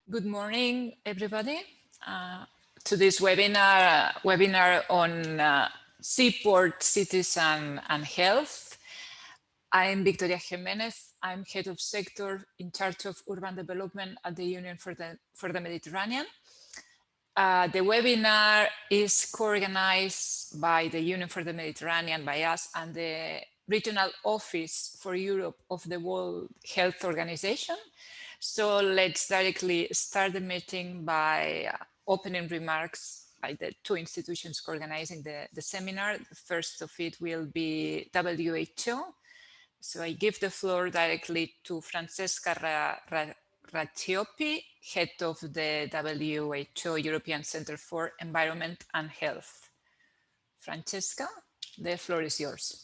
Good morning, everybody. To this webinar on Seaport, Cities and Health. I'm Victoria Jimenez. I'm head of sector in charge of urban development at the Union for the Mediterranean. The webinar is co-organized by the Union for the Mediterranean, by us, and the Regional Office for Europe of the World Health Organization. So let's directly start the meeting by opening remarks by the two institutions organizing the seminar. The first of it will be WHO. So I give the floor directly to Francesca Racioppi, head of the WHO European Center for Environment and Health. Francesca, the floor is yours.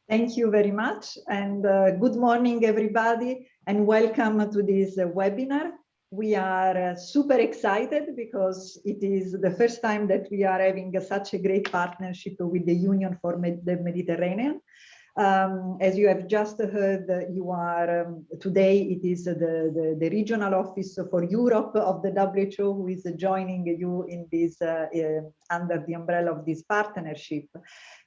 Thank you very much, and good morning, everybody, and welcome to this webinar. We are super excited because it is the first time that we are having such a great partnership with the Union for the Mediterranean. As you have just heard, you are today, it is the Regional Office for Europe of the WHO who is joining you in this under the umbrella of this partnership,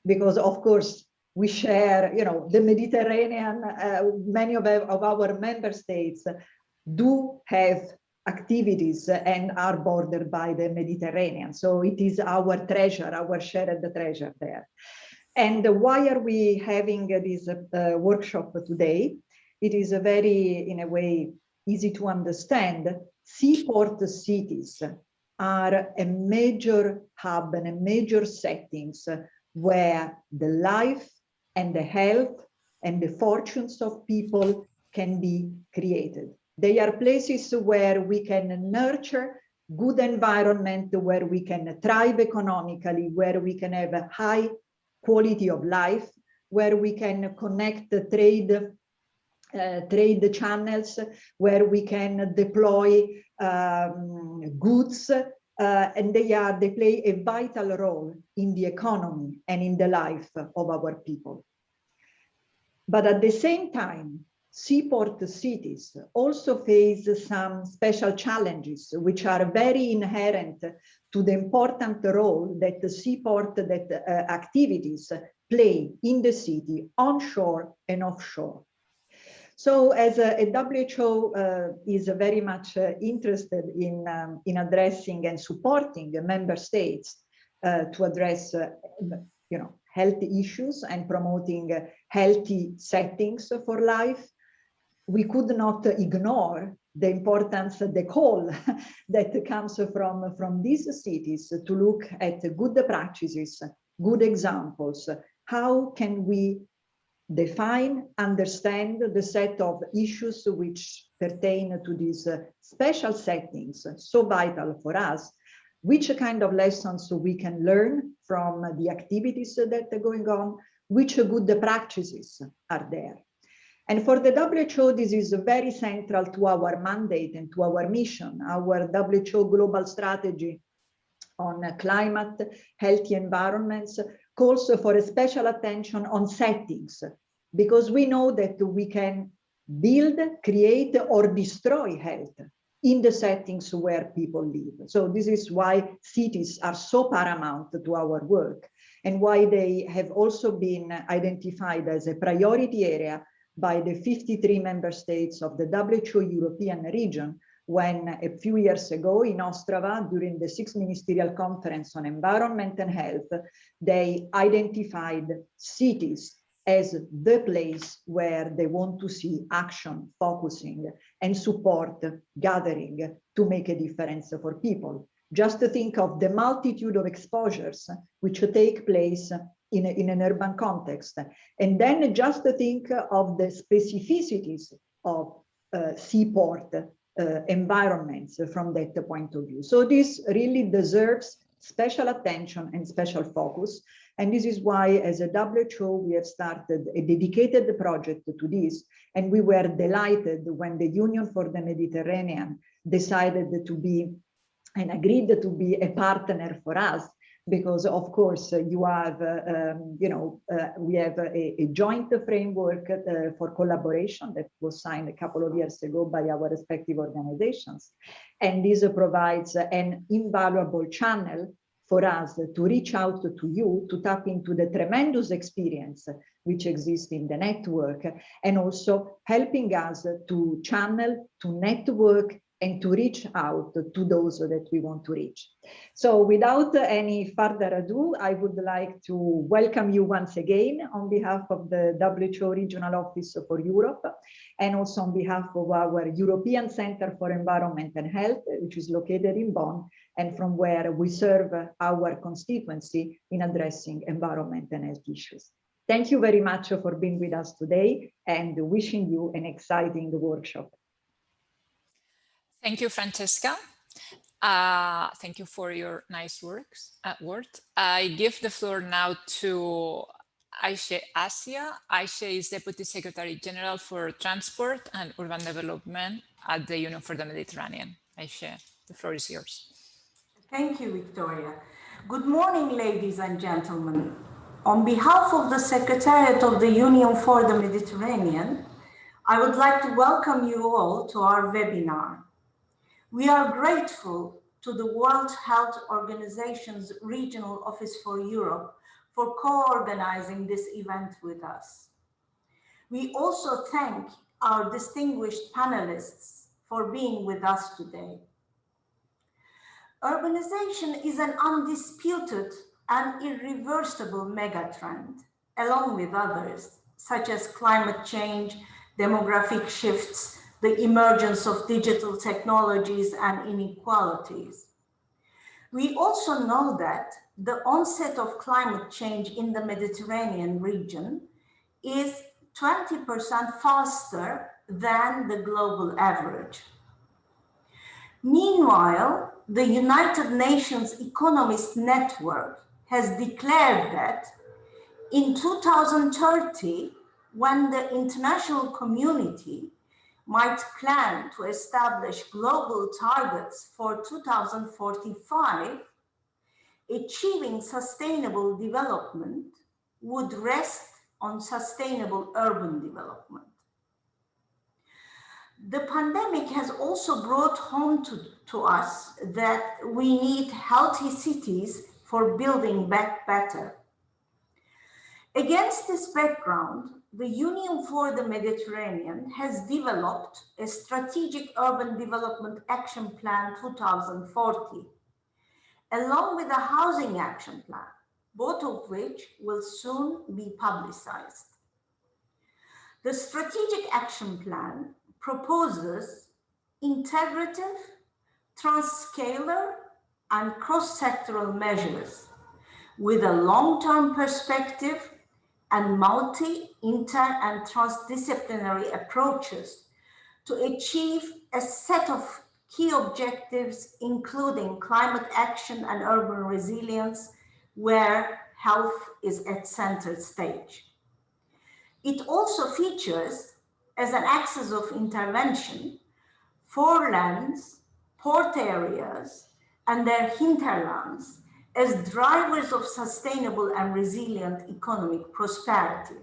because of course we share, the Mediterranean. Many of our member states do have activities and are bordered by the Mediterranean. So it is our treasure, our shared treasure there. And why are we having this workshop today? It is a very, in a way, easy to understand. Seaport cities are a major hub and a major settings where the life and the health and the fortunes of people can be created. They are places where we can nurture good environment, where we can thrive economically, where we can have a high quality of life, where we can connect the trade channels, where we can deploy goods, and they play a vital role in the economy and in the life of our people. But at the same time, seaport cities also face some special challenges, which are very inherent to the important role that the seaport activities play in the city, onshore and offshore. So as a WHO is very much interested in addressing and supporting member states to address health issues and promoting healthy settings for life, we could not ignore the importance, the call that comes from these cities to look at good practices, good examples. How can we define, understand the set of issues which pertain to these special settings, so vital for us, which kind of lessons we can learn from the activities that are going on, which good practices are there. And for the WHO, this is very central to our mandate and to our mission. Our WHO global strategy on climate, healthy environments calls for a special attention on settings, because we know that we can build, create, or destroy health in the settings where people live. So this is why cities are so paramount to our work, and why they have also been identified as a priority area by the 53 member states of the WHO European region, when a few years ago in Ostrava, during the 6th Ministerial Conference on Environment and Health, they identified cities as the place where they want to see action, focusing, and support gathering to make a difference for people. Just to think of the multitude of exposures which take place in an urban context. And then just to think of the specificities of seaport environments from that point of view. So this really deserves special attention and special focus. And this is why, as a WHO, we have started a dedicated project to this. And we were delighted when the Union for the Mediterranean decided to be and agreed to be a partner for us, because of course you have, we have a joint framework for collaboration that was signed a couple of years ago by our respective organizations. And this provides an invaluable channel for us to reach out to you, to tap into the tremendous experience which exists in the network, and also helping us to channel, to network, and to reach out to those that we want to reach. So without any further ado, I would like to welcome you once again on behalf of the WHO Regional Office for Europe, and also on behalf of our European Center for Environment and Health, which is located in Bonn, and from where we serve our constituency in addressing environment and health issues. Thank you very much for being with us today, and wishing you an exciting workshop. Thank you, Francesca. Thank you for your nice words. I give the floor now to Ayşe Asya. Ayşe is Deputy Secretary General for Transport and Urban Development at the Union for the Mediterranean. Ayşe, the floor is yours. Thank you, Victoria. Good morning, ladies and gentlemen. On behalf of the Secretariat of the Union for the Mediterranean, I would like to welcome you all to our webinar. We are grateful to the World Health Organization's Regional Office for Europe for co-organizing this event with us. We also thank our distinguished panelists for being with us today. Urbanization is an undisputed and irreversible megatrend, along with others, such as climate change, demographic shifts, the emergence of digital technologies and inequalities. We also know that the onset of climate change in the Mediterranean region is 20% faster than the global average. Meanwhile, the United Nations Economist Network has declared that in 2030, when the international community might plan to establish global targets for 2045, achieving sustainable development would rest on sustainable urban development. The pandemic has also brought home to us that we need healthy cities for building back better. Against this background, the Union for the Mediterranean has developed a Strategic Urban Development Action Plan 2040, along with a Housing Action Plan, both of which will soon be publicized. The Strategic Action Plan proposes integrative, trans-scalar, and cross-sectoral measures with a long-term perspective and multi, inter, and transdisciplinary approaches to achieve a set of key objectives, including climate action and urban resilience, where health is at center stage. It also features, as an axis of intervention, forelands, port areas, and their hinterlands as drivers of sustainable and resilient economic prosperity.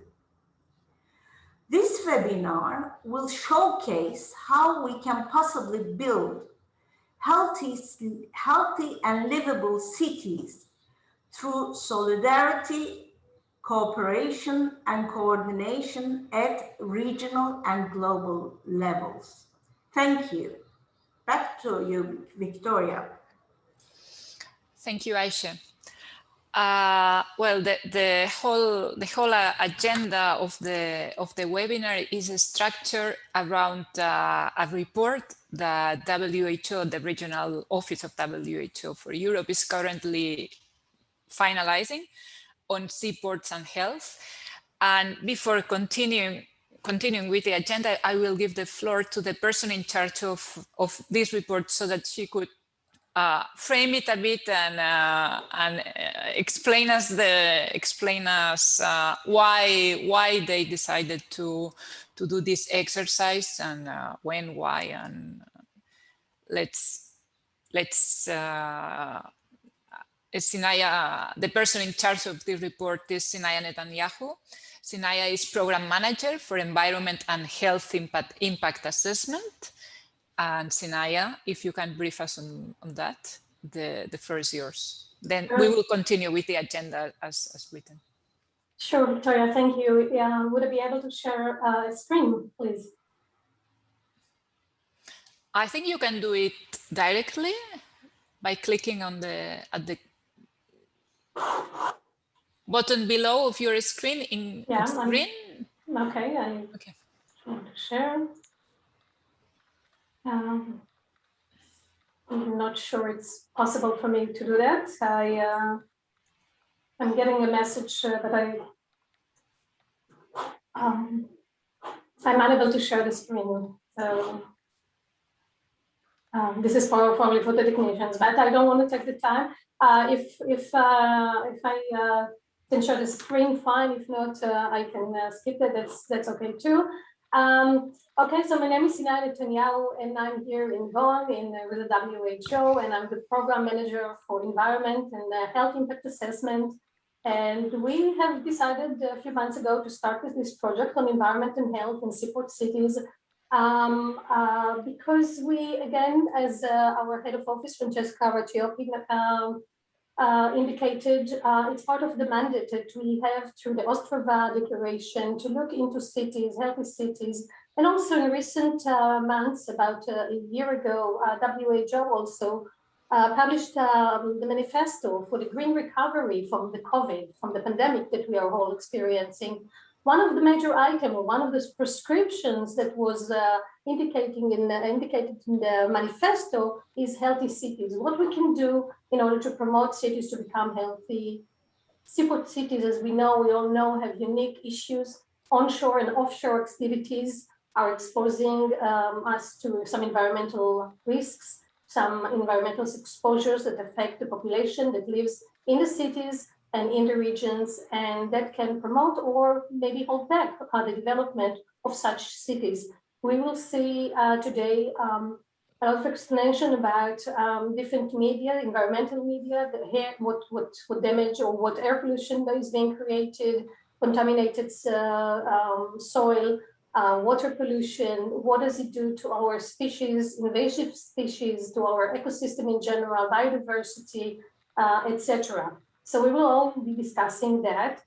This webinar will showcase how we can possibly build healthy and livable cities through solidarity, cooperation, and coordination at regional and global levels. Thank you. Back to you, Victoria. Thank you, Ayşe. Well, the whole agenda of the webinar is structured around a report that WHO, the Regional Office of WHO for Europe, is currently finalizing on seaports and health. And before continuing with the agenda, I will give the floor to the person in charge of this report so that she could frame it a bit and explain us why they decided to do this exercise and when, why, and let's Sinaya, the person in charge of the report is Sinaya Netanyahu. Sinaya is program manager for environment and health impact assessment. And Sinaya, if you can brief us on that, the floor is yours. Then we will continue with the agenda as written. Sure, Victoria, thank you. Would I be able to share a screen, please? I think you can do it directly by clicking on at the button below of your screen in green. Okay, I want to share. I'm not sure it's possible for me to do that. I'm getting a message that I'm unable to share the screen. So this is probably for the technicians, but I don't want to take the time. If I can share the screen, fine. If not, I can skip that. That's okay too. Okay, so my name is Sinaya Netanyahu, and I'm here in Bonn with the WHO, and I'm the program manager for environment and health impact assessment. And we have decided a few months ago to start with this project on environment and health in Seaport cities. Because we, again, as our head of office, Francesca Ratiopi, indicated, it's part of the mandate that we have through the Ostrava Declaration to look into cities, healthy cities, and also in recent months, about a year ago, WHO also published the manifesto for the green recovery from the COVID, from the pandemic that we are all experiencing. One of the major items, or one of the prescriptions that was indicated in the manifesto is healthy cities. What we can do in order to promote cities to become healthy. Seaport cities, as we all know, have unique issues. Onshore and offshore activities are exposing us to some environmental risks, some environmental exposures that affect the population that lives in the cities and in the regions, and that can promote or maybe hold back the development of such cities. We will see today a lot of explanation about different media, environmental media, what damage or what air pollution that is being created, contaminated soil, water pollution, what does it do to our species, invasive species, to our ecosystem in general, biodiversity, etc. So we will all be discussing that.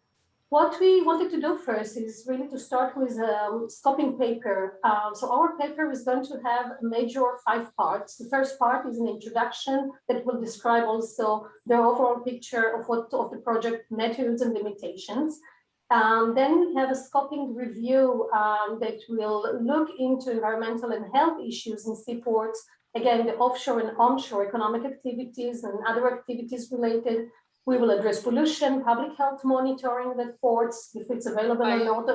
What we wanted to do first is really to start with a scoping paper. So our paper is going to have a major 5 parts. The first part is an introduction that will describe also the overall picture of the project methods and limitations. Then we have a scoping review that will look into environmental and health issues in seaports. Again, the offshore and onshore economic activities and other activities related. We will address pollution, public health monitoring reports, if it's available or not,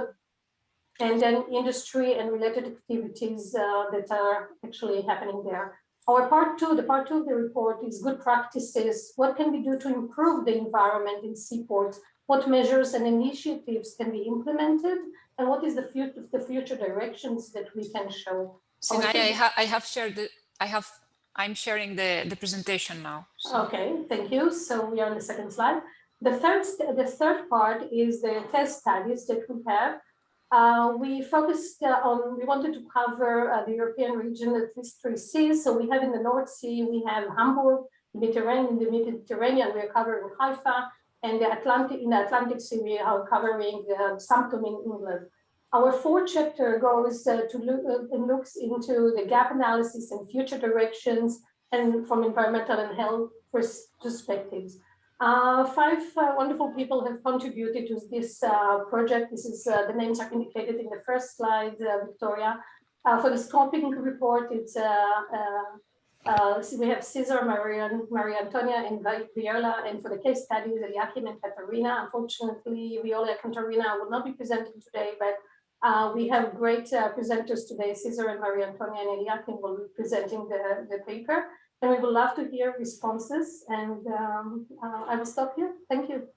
and then industry and related activities that are actually happening there. Our part 2, the part 2 of the report is good practices. What can we do to improve the environment in seaports? What measures and initiatives can be implemented? And what is the future directions that we can show? Sinaya, I'm sharing the presentation now. So. Okay, thank you. So we are on the second slide. The third part is the test studies that we have. We focused we wanted to cover the European region, at least 3 seas. So we have in the North Sea, we have Hamburg, in the Mediterranean, we are covering Haifa, and in the Atlantic Sea, we are covering Southampton in England. Our 4th chapter goes to looks into the gap analysis and future directions, and from environmental and health perspectives. 5 wonderful people have contributed to this project. This is the names are indicated in the first slide, Victoria. For the scoping report, it's we have Cesar, Maria Antonia, and Viola, and for the case studies, Eliakim and Katarina. Unfortunately, Viola and Katarina will not be presenting today, but we have great presenters today. Cesar and Maria Antonia and Eliakim will be presenting the paper, and we would love to hear responses. And I will stop here. Thank you.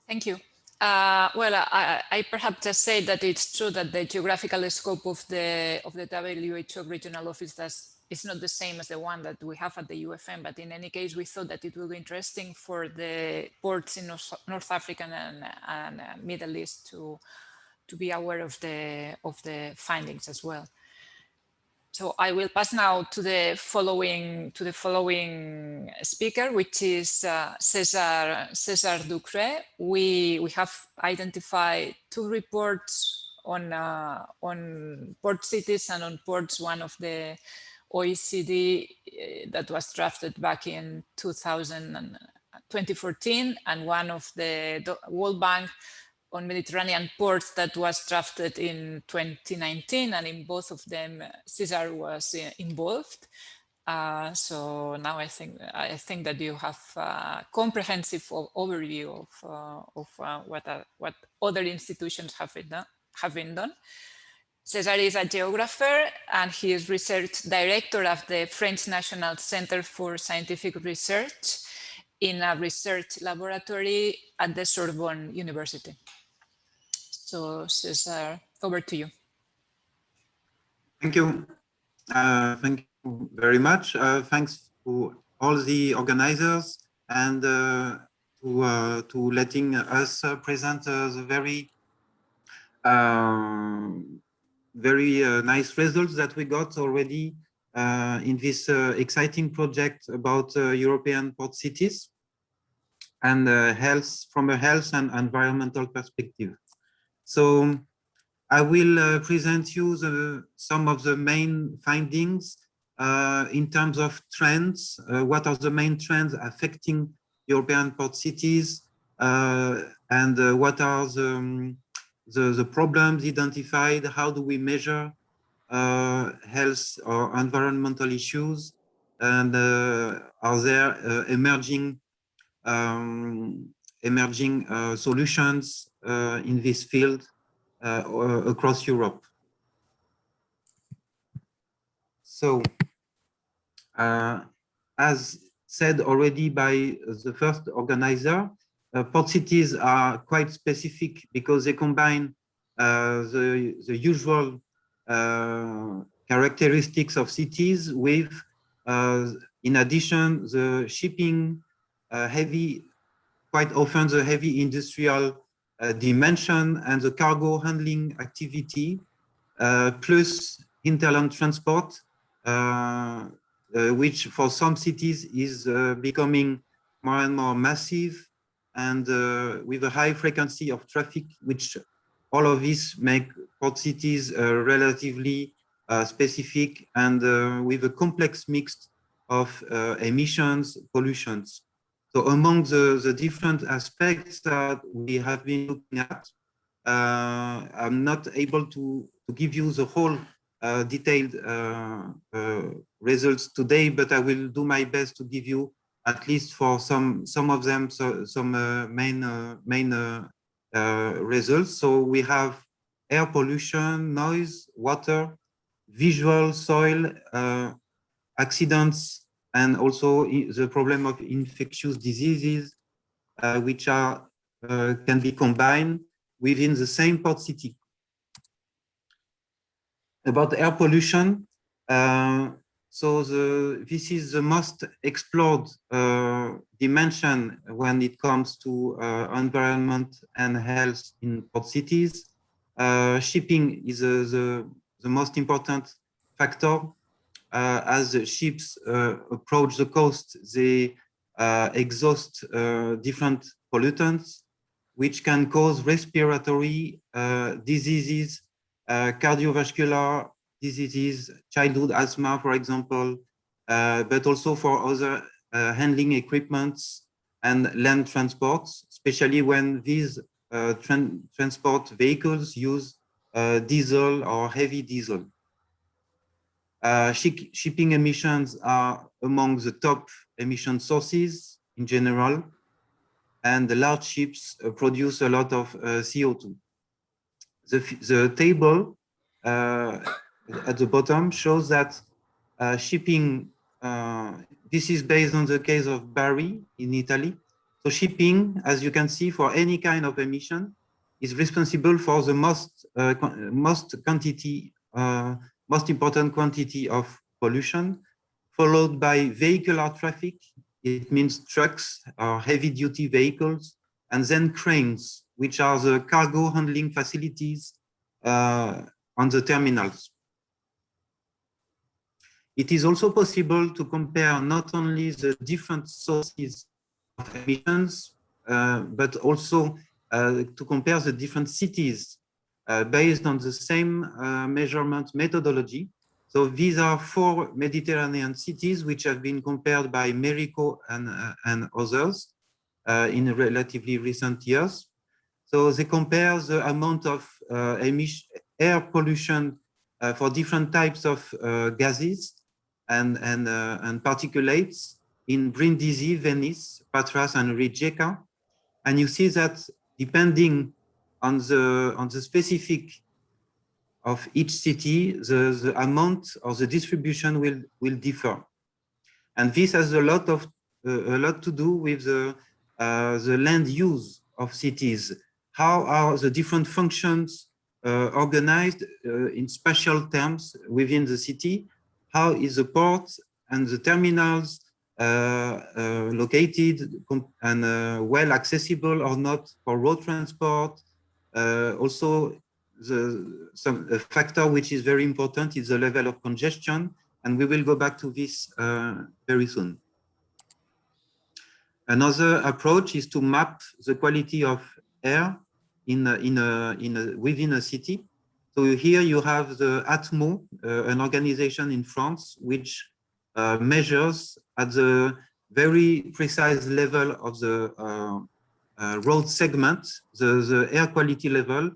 Thank you. Well, I perhaps just say that it's true that the geographical scope of the WHO regional office it's not the same as the one that we have at the UFM, but in any case, we thought that it will be interesting for the ports in North Africa and Middle East to be aware of the findings as well. So I will pass now to the following speaker, which is César Ducret. We have identified 2 reports on port cities and on ports, one of the OECD that was drafted back in 2014, and one of the World Bank on Mediterranean ports that was drafted in 2019, and in both of them, César was involved. So now I think that you have a comprehensive overview of what other institutions have been done. César is a geographer, and he is research director of the French National Center for Scientific Research in a research laboratory at the Sorbonne University. So César, over to you. Thank you. Thank you very much. Thanks to all the organizers and to letting us present the very nice results that we got already in this exciting project about European port cities and health from a health and environmental perspective. So I will present you some of the main findings in terms of trends. What are the main trends affecting European port cities, and what are the problems identified? How do we measure health or environmental issues? And are there emerging solutions in this field across Europe? So, as said already by the first organizer, port cities are quite specific because they combine the usual characteristics of cities with, in addition, the shipping, quite often the heavy industrial dimension and the cargo handling activity, plus hinterland transport, which for some cities is becoming more and more massive and with a high frequency of traffic, which all of this make port cities relatively specific and with a complex mix of emissions, pollutions. So among the different aspects that we have been looking at, I'm not able to give you the whole detailed results today, but I will do my best to give you at least for some of them some main results. So we have air pollution, noise, water, visual, soil, accidents, and also the problem of infectious diseases, which can be combined within the same port city. About air pollution, this is the most explored dimension when it comes to environment and health in port cities. Shipping is the most important factor. As ships approach the coast, they exhaust different pollutants, which can cause respiratory diseases, cardiovascular diseases, childhood asthma, for example, but also for other handling equipments and land transports, especially when these transport vehicles use diesel or heavy diesel. Shipping emissions are among the top emission sources in general, and the large ships produce a lot of CO2. The table at the bottom shows that shipping, this is based on the case of Bari in Italy. So shipping, as you can see, for any kind of emission, is responsible for the most important quantity of pollution, followed by vehicular traffic. It means trucks or heavy-duty vehicles, and then cranes, which are the cargo handling facilities on the terminals. It is also possible to compare not only the different sources of emissions, but also to compare the different cities based on the same measurement methodology. So these are 4 Mediterranean cities which have been compared by Merico and others in relatively recent years. So they compare the amount of air pollution for different types of gases and particulates in Brindisi, Venice, Patras, and Rijeka. And you see that depending on the specific of each city, the amount or the distribution will differ. And this has a lot to do with the land use of cities. How are the different functions organized in spatial terms within the city? How is the port and the terminals located and well accessible or not for road transport? Also, a factor which is very important is the level of congestion, and we will go back to this very soon. Another approach is to map the quality of air within a city. So here you have the ATMO, an organization in France, which measures at the very precise level of the road segment, the air quality level.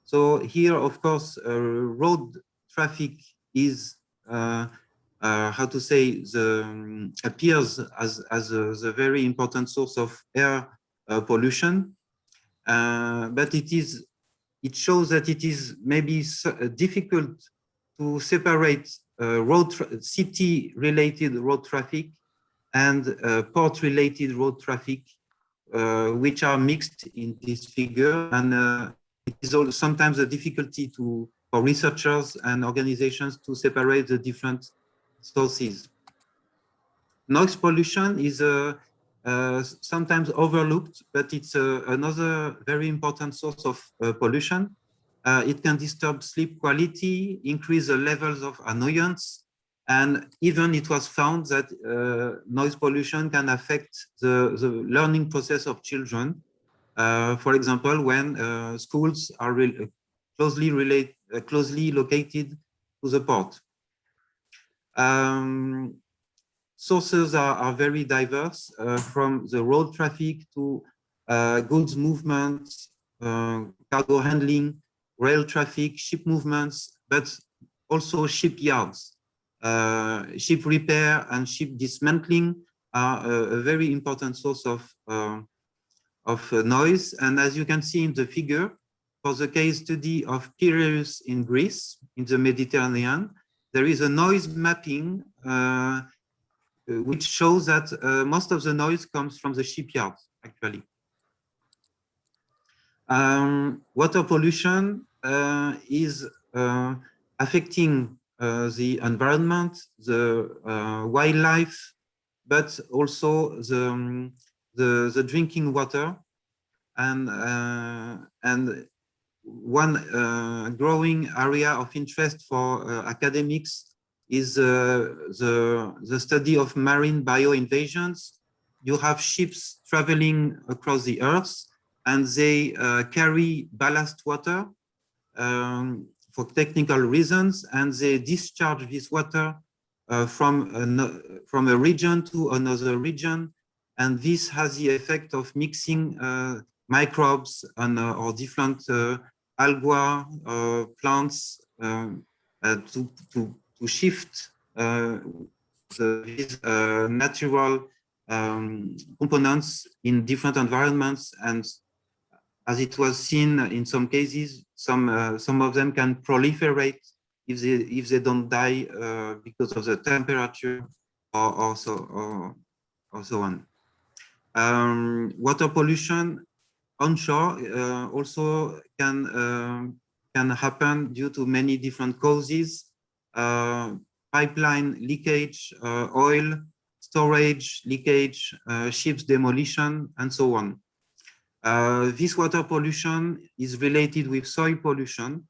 So here, of course, road traffic is how to say, appears as a very important source of air pollution, but it shows that it is maybe difficult to separate city-related road traffic and port-related road traffic, which are mixed in this figure, and it is also sometimes a difficulty for researchers and organizations to separate the different sources. Noise pollution is sometimes overlooked, but it's another very important source of pollution. It can disturb sleep quality, increase the levels of annoyance, and even it was found that noise pollution can affect the learning process of children. For example, when schools are closely located to the port. Sources are very diverse, from the road traffic to goods movements, cargo handling, rail traffic, ship movements, but also shipyards. Ship repair and ship dismantling are a very important source of noise. And as you can see in the figure, for the case study of Piraeus in Greece, in the Mediterranean, there is a noise mapping which shows that most of the noise comes from the shipyards, actually. Water pollution is affecting the environment, the wildlife, but also the drinking water. And one growing area of interest for academics is the study of marine bioinvasions. You have ships traveling across the earth, and they carry ballast water for technical reasons, and they discharge this water from a region to another region, and this has the effect of mixing microbes and or different algae plants to shift these natural components in different environments. And as it was seen in some cases, some of them can proliferate if they don't die because of the temperature or so on. Water pollution onshore also can happen due to many different causes, pipeline leakage, oil, storage, leakage, ships demolition, and so on. This water pollution is related with soil pollution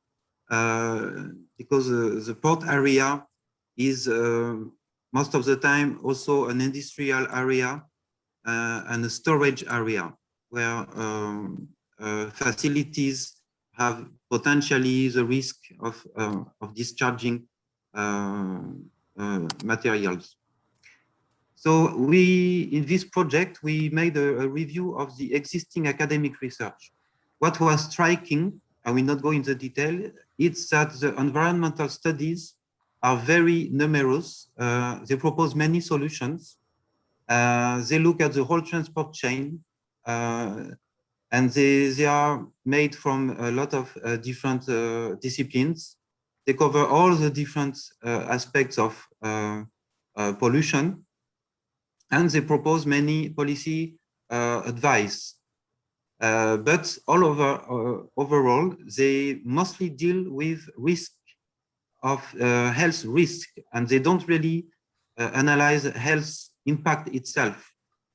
because the port area is most of the time also an industrial area and a storage area where facilities have potentially the risk of discharging materials. So in this project, we made a review of the existing academic research. What was striking, I will not go into detail, it's that the environmental studies are very numerous. They propose many solutions. They look at the whole transport chain, and they are made from a lot of different disciplines. They cover all the different aspects of pollution, and they propose many policy advice. But overall, they mostly deal with risk of health risk, and they don't really analyze health impact itself.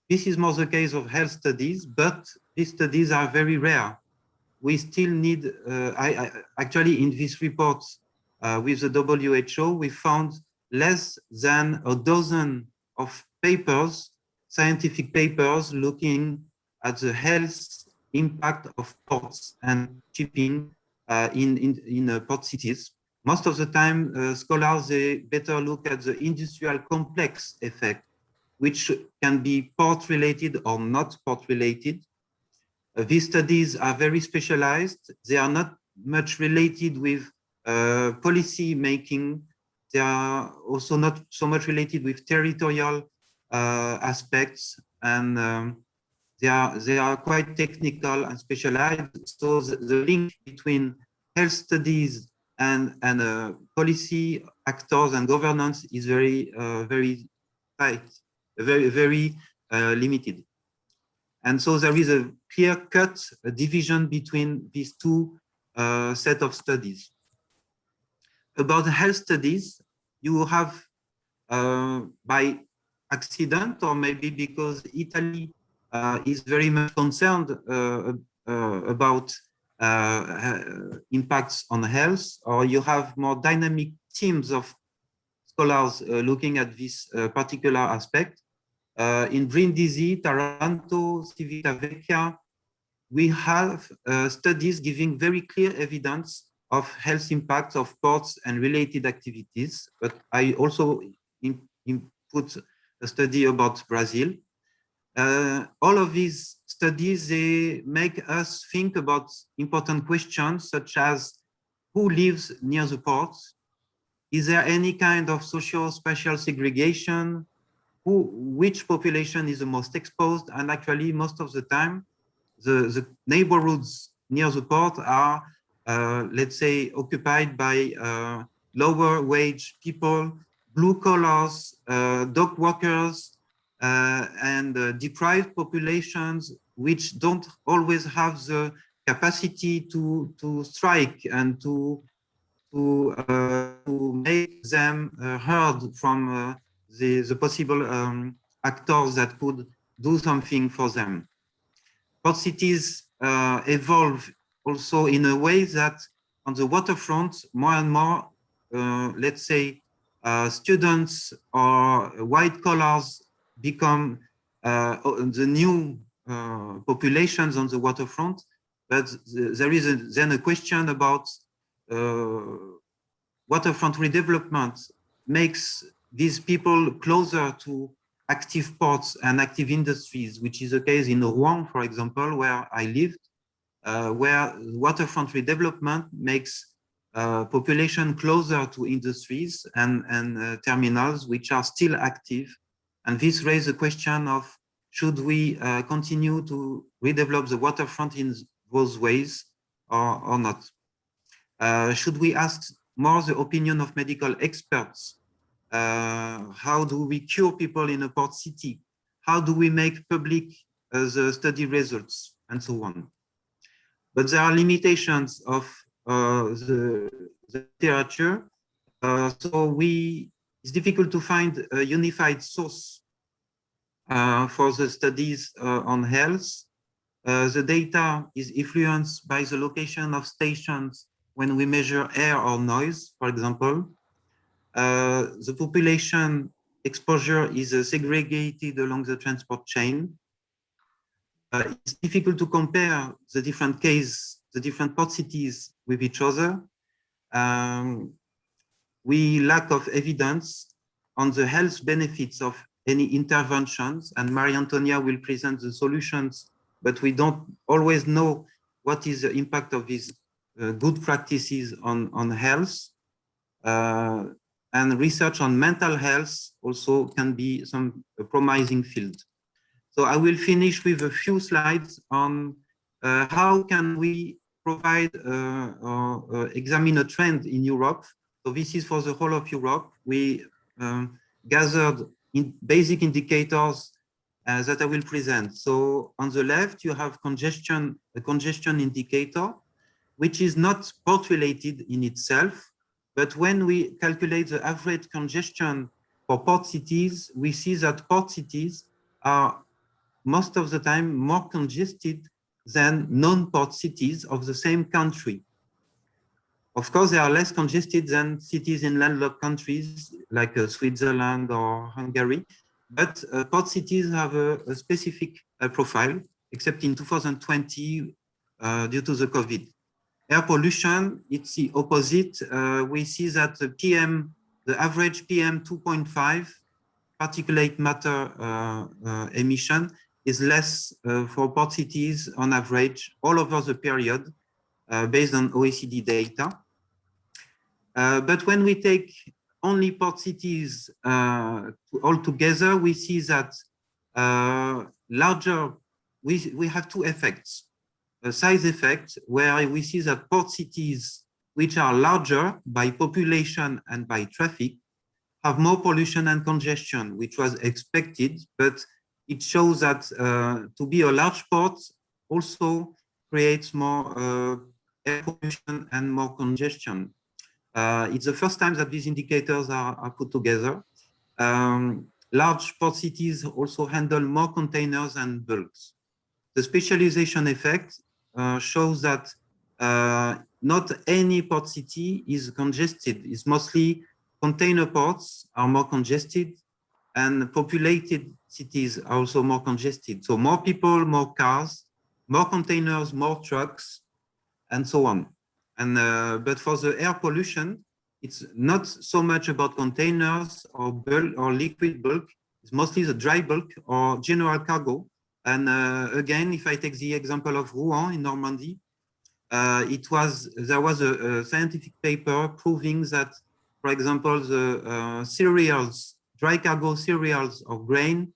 This is more the case of health studies, but these studies are very rare. We still need, actually in this report with the WHO, we found less than a dozen of papers, scientific papers looking at the health impact of ports and shipping in port cities. Most of the time, scholars, they better look at the industrial complex effect, which can be port-related or not port-related. These studies are very specialized. They are not much related with policy making. They are also not so much related with territorial aspects, and they are quite technical and specialized. So the link between health studies and policy actors and governance is very tight, very limited. And so there is a clear-cut division between these two set of studies. About health studies, you have, by accident, or maybe because Italy is very much concerned about impacts on health, or you have more dynamic teams of scholars looking at this particular aspect. In Brindisi, Taranto, Civitavecchia, we have studies giving very clear evidence of health impacts of ports and related activities. But I also input a study about Brazil. All of these studies, they make us think about important questions such as who lives near the ports? Is there any kind of socio-spatial segregation? Which population is the most exposed? And actually, most of the time, the neighborhoods near the port are, let's say, occupied by lower wage people, blue collars, dock workers, and deprived populations, which don't always have the capacity to strike and to make them heard from the possible actors that could do something for them. Port cities evolve also in a way that on the waterfront, more and more, let's say, students or white collars become the new populations on the waterfront. But there is then a question about waterfront redevelopment makes these people closer to active ports and active industries, which is the case in Rouen, for example, where I lived, where waterfront redevelopment makes population closer to industries and terminals, which are still active. And this raises the question of, should we continue to redevelop the waterfront in those ways or not? Should we ask more the opinion of medical experts? How do we cure people in a port city? How do we make public the study results, and so on? But there are limitations of the literature. So we it's difficult to find a unified source for the studies on health. The data is influenced by the location of stations when we measure air or noise, for example. The population exposure is segregated along the transport chain. It's difficult to compare the different the different port cities with each other. We lack of evidence on the health benefits of any interventions, and Maria-Antonia will present the solutions, but we don't always know what is the impact of these good practices on health. And research on mental health also can be some promising field. So I will finish with a few slides on how can we provide or examine a trend in Europe. So this is for the whole of Europe. We gathered basic indicators that I will present. So on the left, you have a congestion indicator, which is not port related in itself. But when we calculate the average congestion for port cities, we see that port cities are most of the time more congested than non-port cities of the same country. Of course, they are less congested than cities in landlocked countries like Switzerland or Hungary, but port cities have a specific profile, except in 2020 due to the COVID. Air pollution, it's the opposite. We see that the average PM 2.5 particulate matter emission is less for port cities on average all over the period based on OECD data. But when we take only port cities all together, we see that we have two effects. A size effect where we see that port cities which are larger by population and by traffic have more pollution and congestion, which was expected, but it shows that to be a large port also creates more air pollution and more congestion. It's the first time that these indicators are put together. Large port cities also handle more containers and bulks. The specialization effect shows that not any port city is congested. It's mostly container ports are more congested and populated cities are also more congested. So more people, more cars, more containers, more trucks, and so on. And but for the air pollution, it's not so much about containers or bulk or liquid bulk. It's mostly the dry bulk or general cargo. And again, if I take the example of Rouen in Normandy, there was a scientific paper proving that, for example, the cereals, dry cargo cereals or grain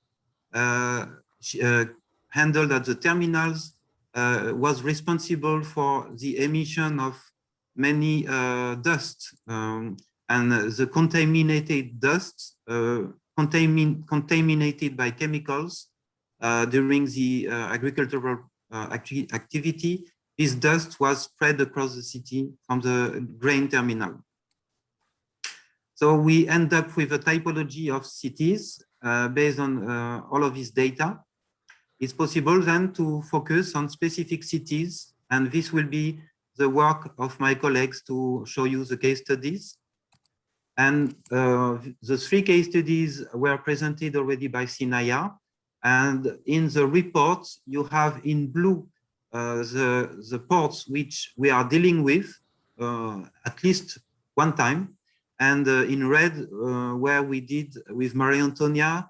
handled at the terminals was responsible for the emission of many dust and the contaminated dust contaminated by chemicals during the agricultural activity. This dust was spread across the city from the grain terminal. So we end up with a typology of cities based on all of this data. It's possible then to focus on specific cities, and this will be the work of my colleagues to show you the case studies. And the three case studies were presented already by Sinaya. And in the report, you have in blue the ports which we are dealing with at least one time, and in red where we did with Maria-Antonia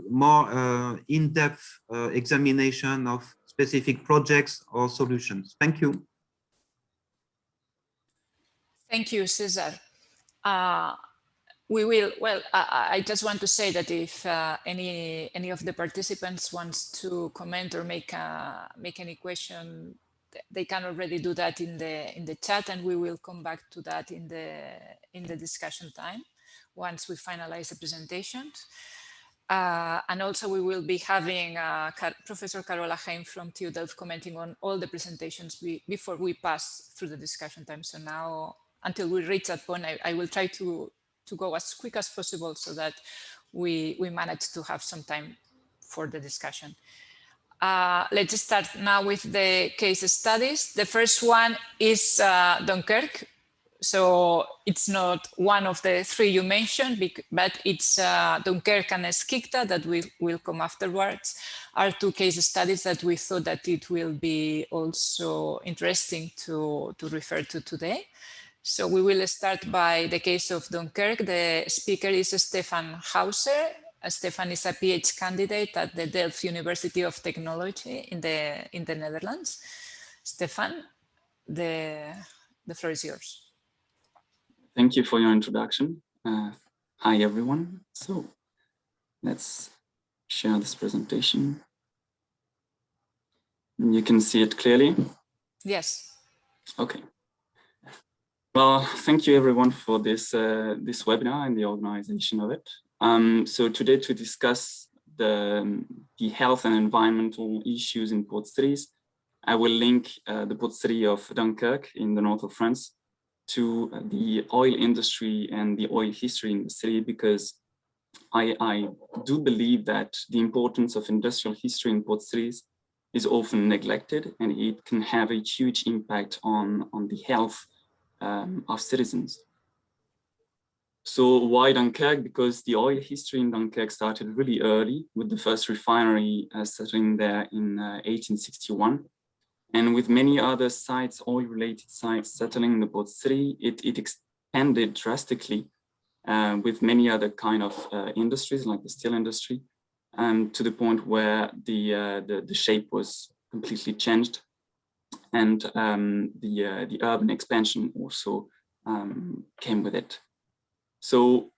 more in-depth examination of specific projects or solutions. Thank you. Thank you, Cesar. We will, well, I just want to say that if any of the participants wants to comment or make any question, they can already do that in the chat, and we will come back to that in the discussion time once we finalize the presentations. And also we will be having Professor Carola Heim from TU Delft commenting on all the presentations before we pass through the discussion time. So now, until we reach that point, I will try to go as quick as possible so that we manage to have some time for the discussion. Let's start now with the case studies. The first one is Dunkirk. So it's not one of the three you mentioned, but it's Dunkirk and Skikda that will come afterwards, are two case studies that we thought that it will be also interesting to refer to today. So we will start by the case of Dunkirk. The speaker is Stefan Hauser. Stefan is a PhD candidate at the Delft University of Technology in the Netherlands. Stefan, the floor is yours. Thank you for your introduction. Hi, everyone. So let's share this presentation. You can see it clearly? Yes. Okay. Well, thank you, everyone, for this, this webinar and the organization of it. So today to discuss the health and environmental issues in port cities, I will link the port city of Dunkirk in the north of France to the oil industry and the oil history in the city, because I do believe that the importance of industrial history in port cities is often neglected, and it can have a huge impact on the health of citizens. So why Dunkirk? Because the oil history in Dunkirk started really early, with the first refinery settling there in 1861. And with many other sites, oil-related sites settling in the port city, it expanded drastically with many other kind of industries, like the steel industry, to the point where the shape was completely changed, and the urban expansion also came with it. So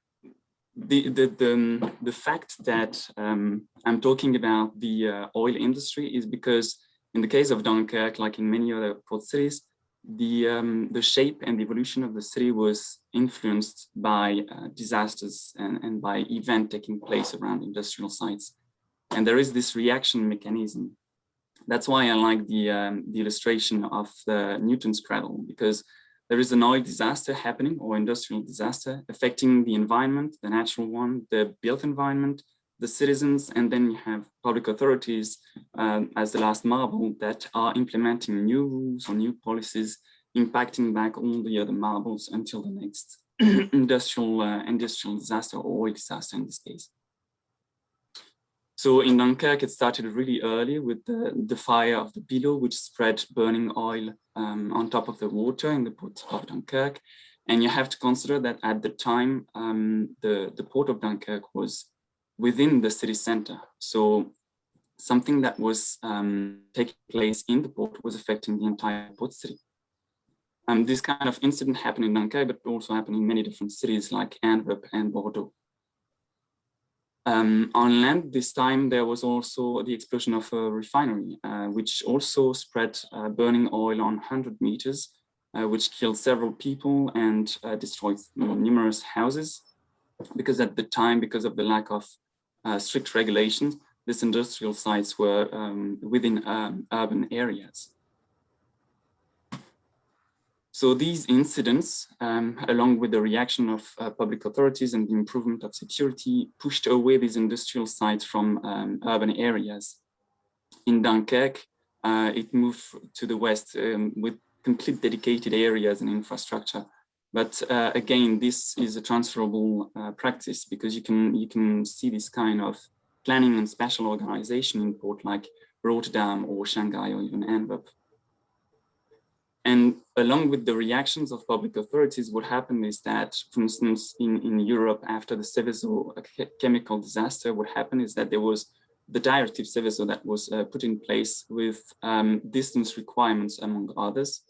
the fact that I'm talking about the oil industry is because in the case of Dunkirk, like in many other port cities, the shape and the evolution of the city was influenced by disasters and by events taking place around industrial sites. And there is this reaction mechanism. That's why I like the illustration of Newton's cradle, because there is an oil disaster happening, or industrial disaster, affecting the environment, the natural one, the built environment, the citizens, and then you have public authorities as the last marble that are implementing new rules or new policies, impacting back all the other marbles until the next industrial disaster, or oil disaster in this case. So in Dunkirk, it started really early with the fire of the below, which spread burning oil on top of the water in the port of Dunkirk. And you have to consider that at the time, the port of Dunkirk was within the city center. So something that was taking place in the port was affecting the entire port city. This kind of incident happened in Dunkirk, but also happened in many different cities like Antwerp and Bordeaux. On land, this time there was also the explosion of a refinery, which also spread burning oil on 100 meters, which killed several people and destroyed numerous houses. Because at the time, because of the lack of strict regulations, these industrial sites were within urban areas. So these incidents, along with the reaction of public authorities and the improvement of security, pushed away these industrial sites from urban areas. In Dunkirk, it moved to the west with complete dedicated areas and infrastructure. But again, this is a transferable practice, because you can see this kind of planning and special organization in port like Rotterdam or Shanghai or even Antwerp. And along with the reactions of public authorities, what happened is that, for instance, in Europe, after the Seveso chemical disaster, what happened is that there was the directive Seveso that was put in place with distance requirements, among others.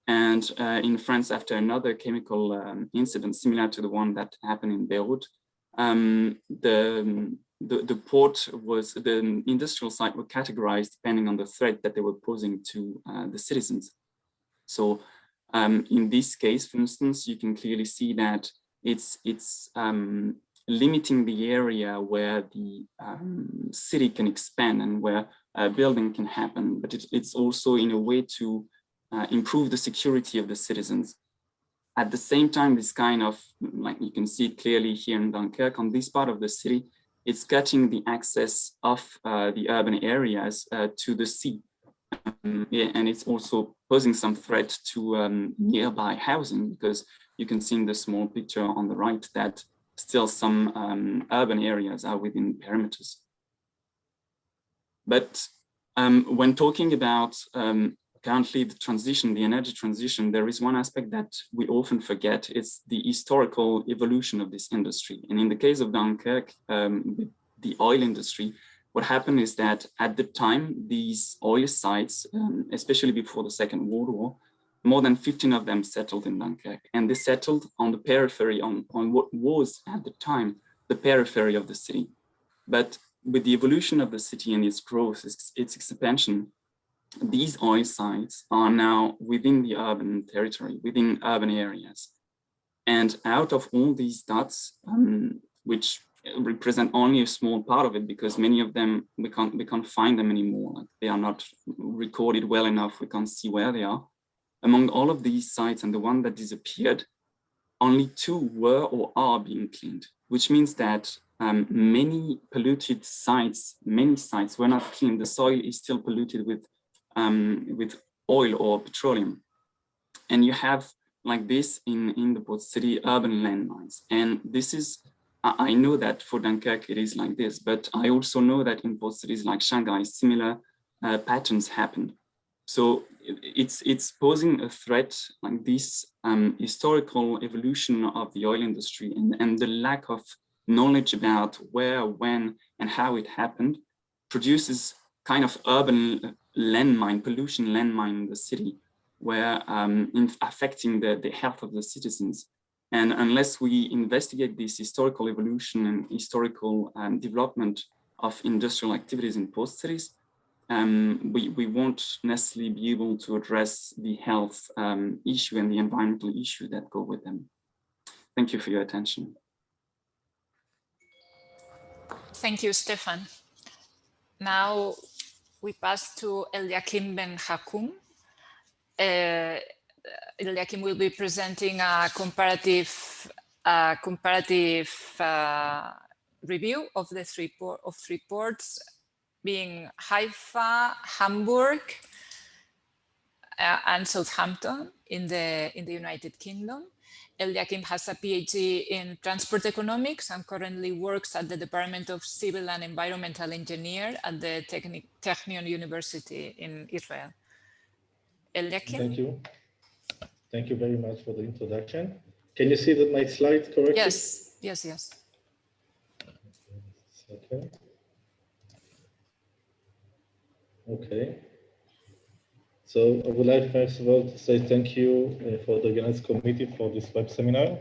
And in France, after another chemical incident similar to the one that happened in Beirut, the port was, the industrial site were categorized depending on the threat that they were posing to the citizens. So in this case, for instance, you can clearly see that it's limiting the area where the city can expand and where building can happen, but it's also in a way to improve the security of the citizens. At the same time, this kind of, like you can see it clearly here in Dunkirk, on this part of the city, it's cutting the access of the urban areas to the sea. Yeah, and it's also posing some threat to nearby housing, because you can see in the small picture on the right that still some urban areas are within perimeters. But when talking about currently the transition, the energy transition, there is one aspect that we often forget. It's the historical evolution of this industry. And in the case of Dunkirk, the oil industry, what happened is that at the time, these oil sites, especially before the Second World War, more than 15 of them settled in Dunkirk. And they settled on the periphery, on what was at the time, the periphery of the city. But with the evolution of the city and its growth, its expansion, these oil sites are now within the urban territory, within urban areas. And out of all these dots, which represent only a small part of it, because many of them, we can't find them anymore. Like they are not recorded well enough, we can't see where they are. Among all of these sites and the one that disappeared, only 2 were or are being cleaned, which means that many polluted sites, many sites were not cleaned. The soil is still polluted with oil or petroleum. And you have, like this in the port city, urban landmines. And this is, I know that for Dunkirk it is like this, but I also know that in port cities like Shanghai, similar patterns happen. So it's posing a threat, like this historical evolution of the oil industry and the lack of knowledge about where, when, and how it happened produces kind of urban landmine, pollution landmine in the city, where affecting the health of the citizens. And unless we investigate this historical evolution and historical development of industrial activities in port cities, we won't necessarily be able to address the health issue and the environmental issue that go with them. Thank you for your attention. Thank you, Stefan. Now we pass to Eliakim Ben Hakoum. Eliakim will be presenting a comparative review of the three ports, being Haifa, Hamburg, and Southampton in the United Kingdom. Eliakim has a PhD in transport economics and currently works at the Department of Civil and Environmental Engineer at the Technion University in Israel. Eliakim? Thank you. Thank you very much for the introduction. Can you see my slides correctly? Yes, yes, yes. Okay. Okay. So I would like first of all to say thank you for the organized committee for this web seminar.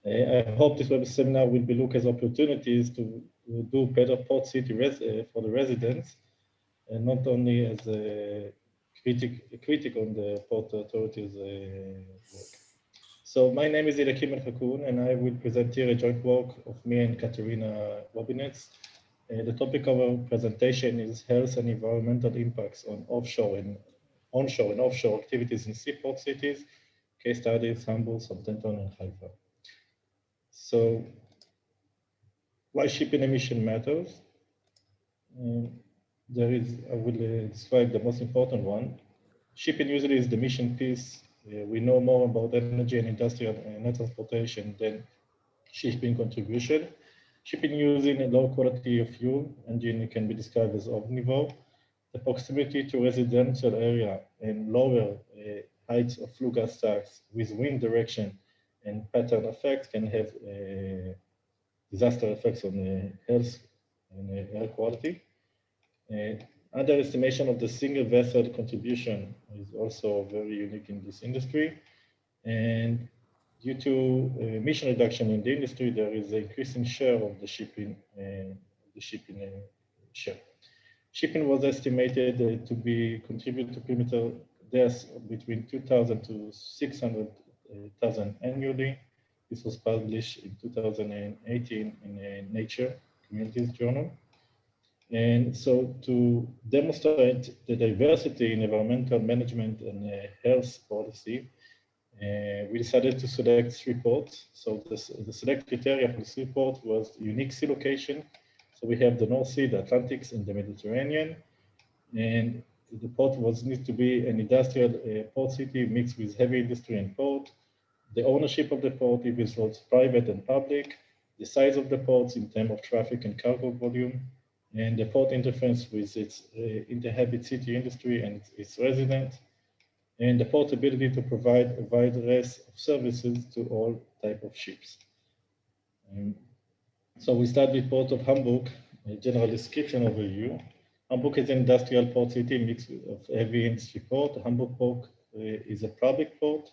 I hope this web seminar will be looked as opportunities to do better port city for the residents, and not only as a critic on the port authorities' work. So my name is Eliakim Ben Hakoum, and I will present here a joint work of me and Katerina Robinets. The topic of our presentation is health and environmental impacts on onshore and offshore activities in seaport cities, case studies, Hamburg, Southampton, and Haifa. So why shipping emission matters? I will describe the most important one. Shipping usually is the mission piece. We know more about energy and industrial and transportation than shipping contribution. Shipping using a low quality of fuel engine can be described as omnivore. The proximity to residential area and lower heights of flue gas stacks with wind direction and pattern effects can have disaster effects on health and air quality. Underestimation of the single vessel contribution is also very unique in this industry. And due to emission reduction in the industry, there is an increasing share of the shipping share. Shipping was estimated to be contribute to premature deaths between 2,000 to 600,000 annually. This was published in 2018 in Nature Communities Journal. And so to demonstrate the diversity in environmental management and health policy, we decided to select 3 ports. So the select criteria for the Seaport was unique sea location. So we have the North Sea, the Atlantic, and the Mediterranean. And the port needs to be an industrial port city mixed with heavy industry and port. The ownership of the port, if it's both private and public, the size of the ports in terms of traffic and cargo volume, and the port interface with its inhabit city industry and its residents, and the port ability to provide a wide range of services to all type of ships. So we start with Port of Hamburg, a general description overview. Hamburg is an industrial port city mixed of heavy industry port. Hamburg Port is a public port.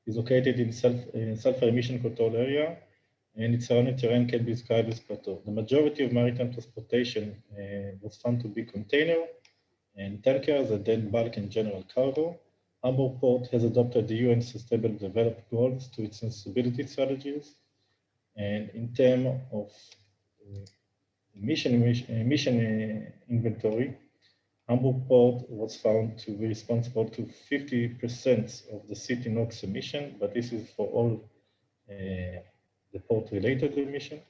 It's located in sulfur emission control area, and its surrounding terrain can be described as plateau. The majority of maritime transportation was found to be container and tankers, and then bulk and general cargo. Hamburg Port has adopted the UN Sustainable Development Goals to its sustainability strategies. And in terms of emission inventory, Hamburg Port was found to be responsible to 50% of the city NOx emission, but this is for all the port-related emission.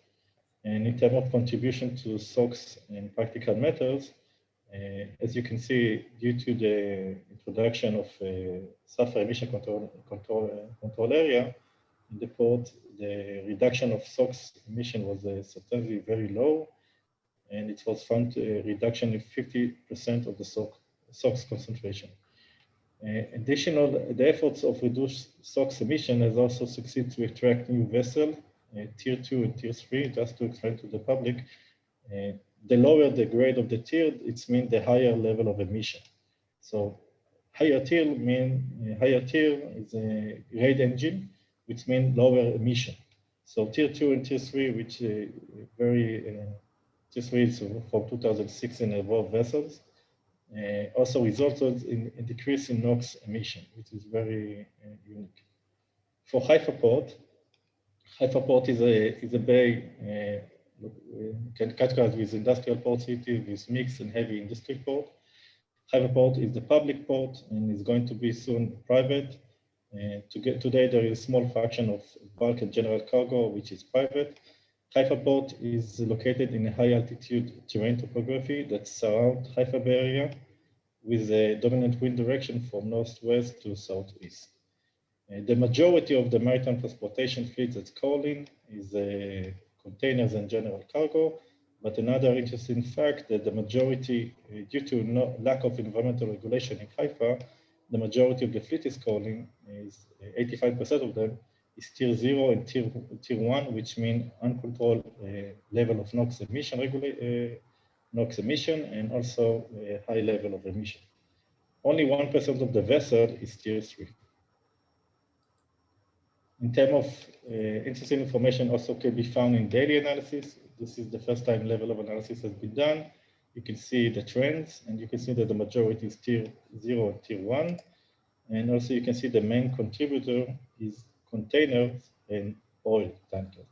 And in terms of contribution to SOx and practical matters, as you can see, due to the introduction of sulfur emission control area in the port, the reduction of SOx emission was substantially very low, and it was found a reduction of 50% of the SOx concentration. The efforts of reduced SOx emission has also succeeded to attract new vessels, tier 2 and tier 3, just to explain to the public. The lower the grade of the tier, it means the higher level of emission. So higher tier is a grade engine, which means lower emission. So tier 2 and tier 3, which tier 3 is from 2006 and above vessels, also resulted in a decrease in NOx emission, which is very unique. For Haifa Port is a bay can categorize with industrial port city with mixed and heavy industry port. Haifa Port is the public port and is going to be soon private. Today there is a small fraction of bulk and general cargo, which is private. Haifa Port is located in a high altitude terrain topography that surrounds Haifa Bay Area with a dominant wind direction from northwest to southeast. The majority of the maritime transportation fleet that's calling is containers and general cargo. But another interesting fact that the majority, due to lack of environmental regulation in Haifa, the majority of the fleet is calling is 85% of them is tier 0 and tier 1, which mean uncontrolled level of NOx emission and also a high level of emission. Only 1% of the vessel is tier 3. In terms of interesting information also can be found in daily analysis. This is the first time level of analysis has been done. You can see the trends, and you can see that the majority is tier 0 and tier 1. And also you can see the main contributor is containers and oil tankers.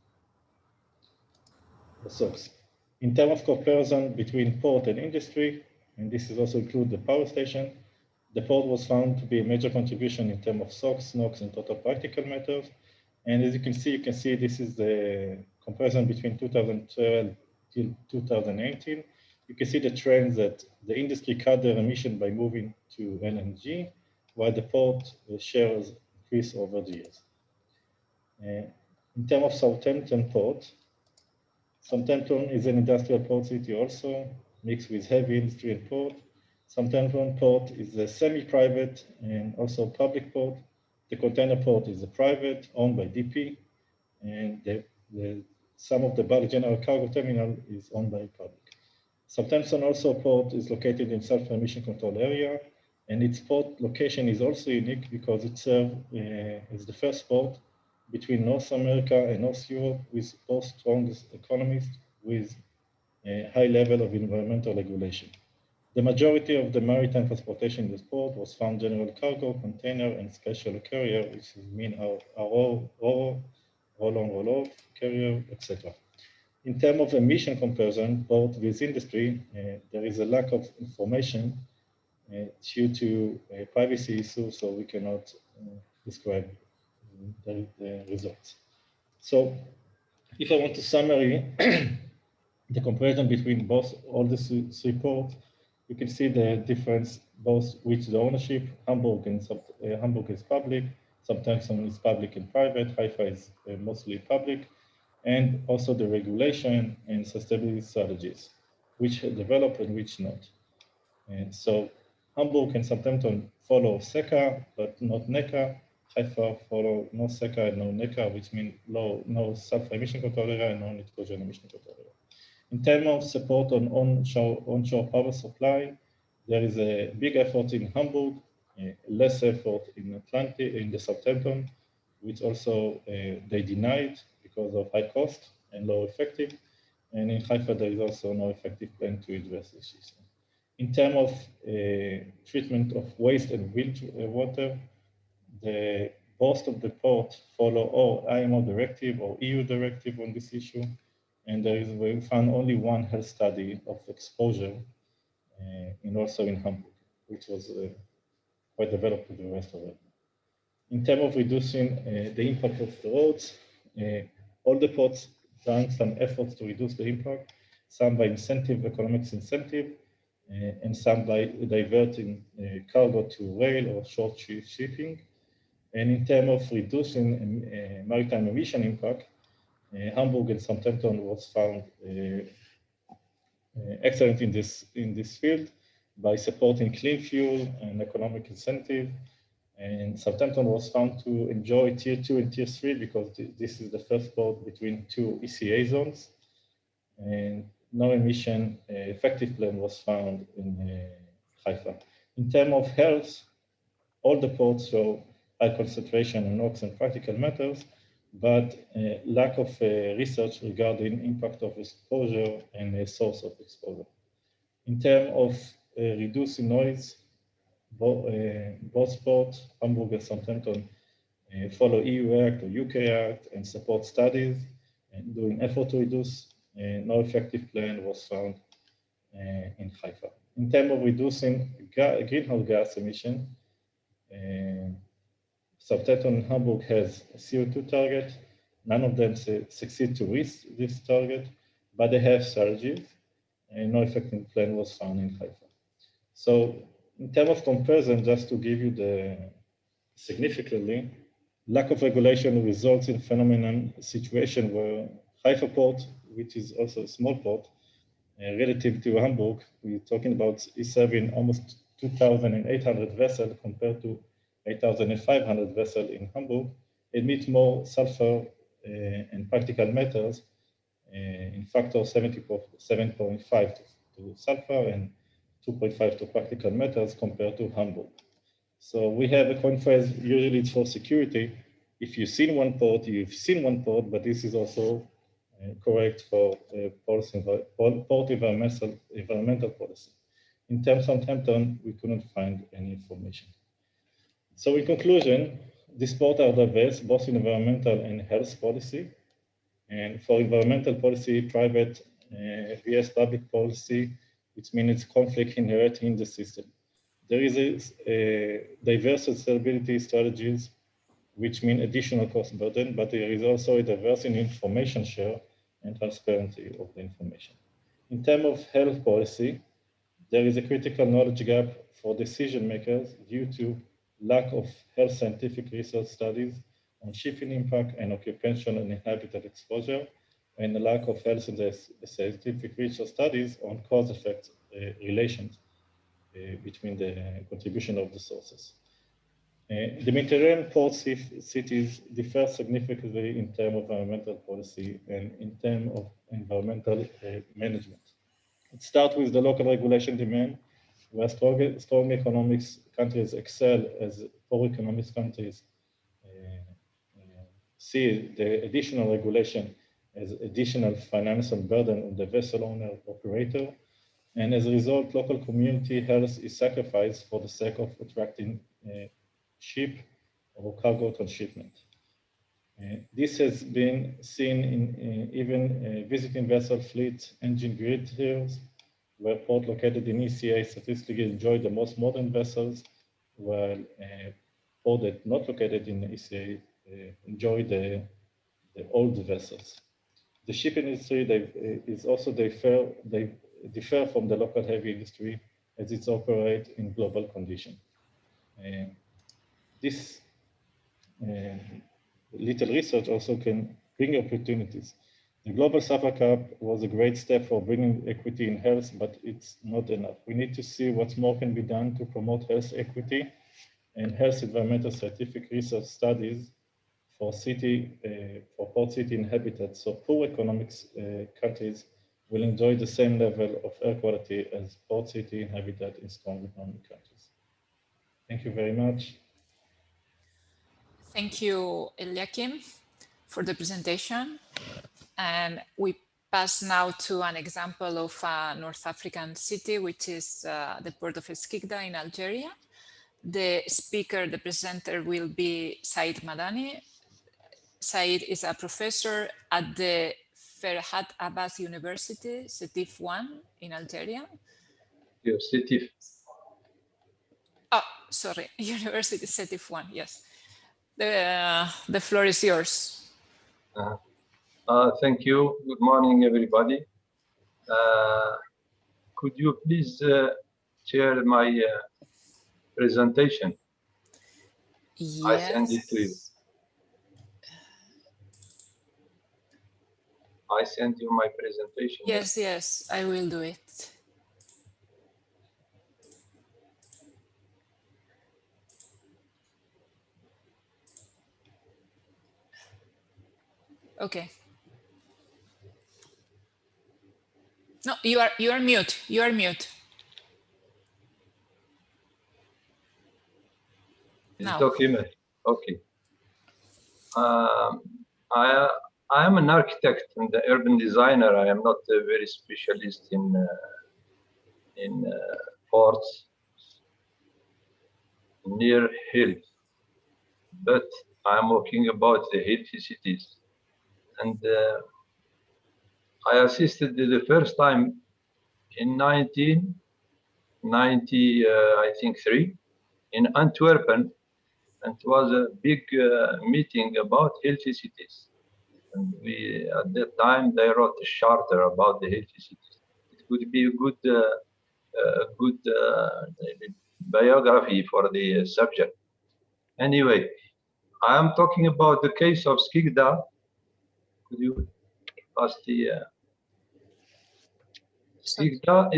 In terms of comparison between port and industry, and this is also include the power station, the port was found to be a major contribution in terms of SOx, NOx, and total practical matters. And as you can see this is the comparison between 2012 till 2018. You can see the trends that the industry cut their emission by moving to LNG, while the port shares increase over the years. In terms of Southampton Port, Southampton is an industrial port city also, mixed with heavy industry and port. Southampton Port is a semi-private and also public port. The container port is a private, owned by DP, and some of the bulk general cargo terminal is owned by public. Southampton also port is located in sulfur emission control area, and its port location is also unique because it serves as the first port between North America and North Europe with both strongest economies with a high level of environmental regulation. The majority of the maritime transportation in this port was found general cargo, container, and special carrier, which mean our roll-on, roll-off, carrier, etc. In terms of emission comparison, both with industry, there is a lack of information due to privacy issues, so we cannot describe the results. So if I want to summary the comparison between both all the three ports, you can see the difference both with the ownership. Hamburg is public, sometimes it's public and private. Haifa is mostly public, and also the regulation and sustainability strategies, which develop and which not. And so Hamburg and Southampton follow SECA, but not NECA. Haifa follow no SECA and no NECA, which means no sulfur emission control area and no nitrogen emission control area. In terms of support on onshore power supply, there is a big effort in Hamburg, less effort in Atlantic, in the Southampton, which also they denied because of high cost and low effective. And in Haifa, there is also no effective plan to address this issue. In terms of treatment of waste and water, most of the ports follow or IMO directive or EU directive on this issue. And we found only one health study of exposure and also in Hamburg, which was quite developed with the rest of it. In terms of reducing the impact of the roads, all the ports done some efforts to reduce the impact, some by economics incentive, and some by diverting cargo to rail or short shipping. And in terms of reducing maritime emission impact, Hamburg and Southampton was found excellent in this field by supporting clean fuel and economic incentive. And Southampton was found to enjoy tier 2 and tier 3 because this is the first port between two ECA zones. And no emission effective plan was found in Haifa. In terms of health, all the ports show high concentration in NOx and practical matters, but lack of research regarding impact of exposure and source of exposure. In terms of reducing noise, both ports, Hamburg and Southampton, follow EU Act or UK Act and support studies and doing effort to reduce. No effective plan was found in Haifa. In terms of reducing greenhouse gas emission, Southampton and Hamburg has a CO2 target. None of them succeed to reach this target, but they have strategies, and no effective plan was found in Haifa. So in terms of comparison, just to give you the significantly, lack of regulation results in phenomenon situation where Haifa port, which is also a small port, relative to Hamburg, we're talking about is serving almost 2,800 vessels compared to 8,500 vessels in Hamburg, emit more sulfur and particle matters in factor 7.5 to sulfur and 2.5 to particle matters compared to Hamburg. So we have a coin phrase, usually it's for security. If you've seen one port, you've seen one port, but this is also correct for port environmental policy. In terms of Southampton, we couldn't find any information. So in conclusion, these ports are diverse, both in environmental and health policy. And for environmental policy, private vs public policy, which means conflict inherent in the system. There is a diverse sustainability strategies, which mean additional cost burden, but there is also a diversity in information share and transparency of the information. In terms of health policy, there is a critical knowledge gap for decision makers due to lack of health scientific research studies on shipping impact and occupational and habitat exposure, and the lack of health and scientific research studies on cause-effect relations between the contribution of the sources. The Mediterranean port cities differ significantly in terms of environmental policy and in terms of environmental management. It starts with the local regulation demand, where strong economics countries excel as poor economic countries see the additional regulation as additional financial burden on the vessel owner operator. And as a result, local community health is sacrificed for the sake of attracting ship or cargo transshipment. This has been seen in even visiting vessel fleet engine grid tiers, where port located in ECA statistically enjoy the most modern vessels, while port that not located in ECA enjoy the old vessels. The ship industry they differ from the local heavy industry as it operates in global conditions. This little research also can bring opportunities. The Global Suffer Cup was a great step for bringing equity in health, but it's not enough. We need to see what more can be done to promote health equity and health environmental scientific research studies for port city and habitats, so poor economics countries will enjoy the same level of air quality as port city and habitat in strong economic countries. Thank you very much. Thank you, Eliakim, for the presentation. And we pass now to an example of a North African city, which is the port of Skikda in Algeria. The speaker, the presenter will be Said Madani. Said is a professor at the Ferhat Abbas University, Setif 1 in Algeria. Setif. Oh, sorry, University Setif 1, yes. The floor is yours. Thank you. Good morning, everybody. Could you please share my presentation? Yes. I send it to you. I send you my presentation. Yes, yes, I will do it. Okay. No, you are mute. You are mute. Now. Document. Okay. I am an architect and an urban designer. I am not a very specialist in ports near health, but I am talking about the healthy cities. And I assisted the first time in 1990, I think 3, in Antwerp, and it was a big meeting about healthy cities. And we, at that time, they wrote a charter about the healthy cities. It would be a good biography for the subject. Anyway, I am talking about the case of Skikda. Could you pass the Skikda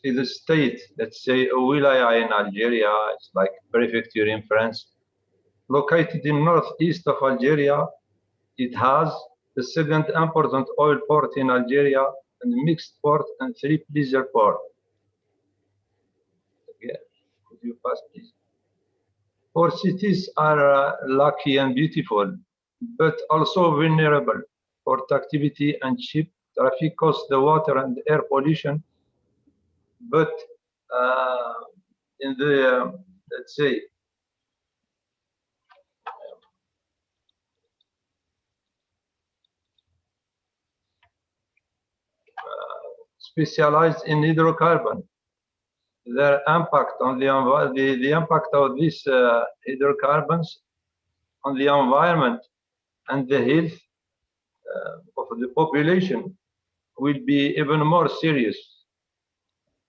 is a state, let's say a wilaya in Algeria. It's like prefecture in France. Located in northeast of Algeria, it has the second important oil port in Algeria, and mixed port and 3 pleasure port. Again, could you pass please? Port cities are lucky and beautiful, but also vulnerable. Port activity and ship traffic cause the water and air pollution. But in the, let's say, specialized in hydrocarbon, their impact on the impact of these hydrocarbons on the environment and the health of the population will be even more serious.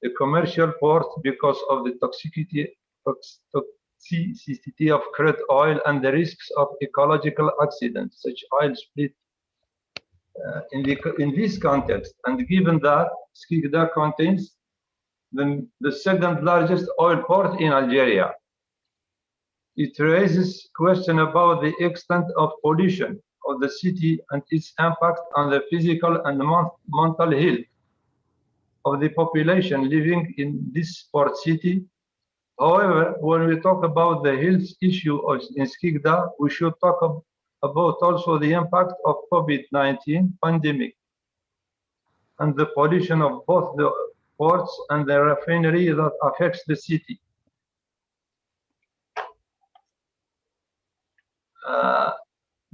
The commercial port, because of the toxicity of crude oil and the risks of ecological accidents, such oil split. In this context, and given that Skikda contains the second largest oil port in Algeria, it raises question about the extent of pollution of the city and its impact on the physical and mental health of the population living in this port city. However, when we talk about the health issue in Skikda, we should talk about also the impact of COVID-19 pandemic and the pollution of both the ports and the refinery that affects the city.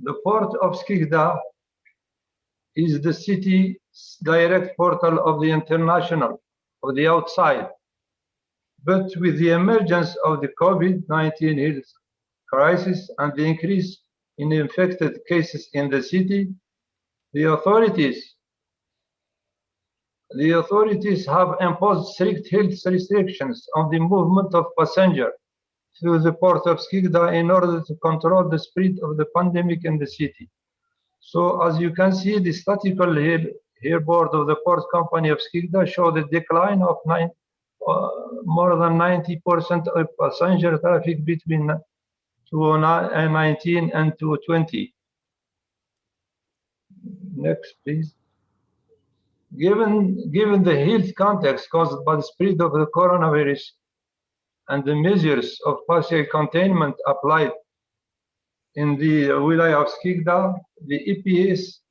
The port of Skikda is the city's direct portal of the international, of the outside. But with the emergence of the COVID-19 health crisis and the increase in infected cases in the city, the authorities have imposed strict health restrictions on the movement of passengers through the port of Skikda in order to control the spread of the pandemic in the city. So as you can see, the statistical board of the port company of Skikda showed a decline of more than 90% of passenger traffic between 2019 and 2020. Next, please. Given the health context caused by the spread of the coronavirus and the measures of partial containment applied in the Wilaya of Skikda, the EPS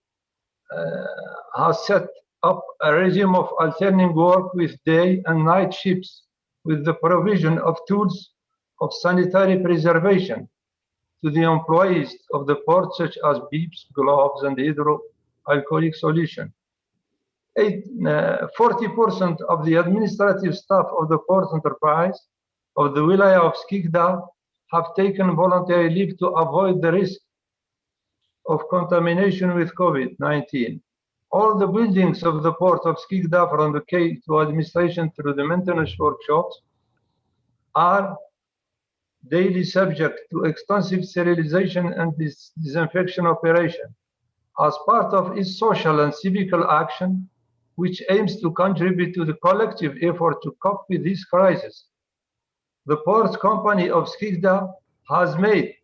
has set up a regime of alternating work with day and night shifts with the provision of tools of sanitary preservation to the employees of the port, such as beeps, gloves, and hydroalcoholic solution. 40% of the administrative staff of the port enterprise of the Wilaya of Skikda have taken voluntary leave to avoid the risk of contamination with COVID-19. All the buildings of the port of Skikda, from the quay to administration through the maintenance workshops, are daily subject to extensive sterilization and disinfection operation as part of its social and civic action, which aims to contribute to the collective effort to cope with this crisis. The port company of Skikda has made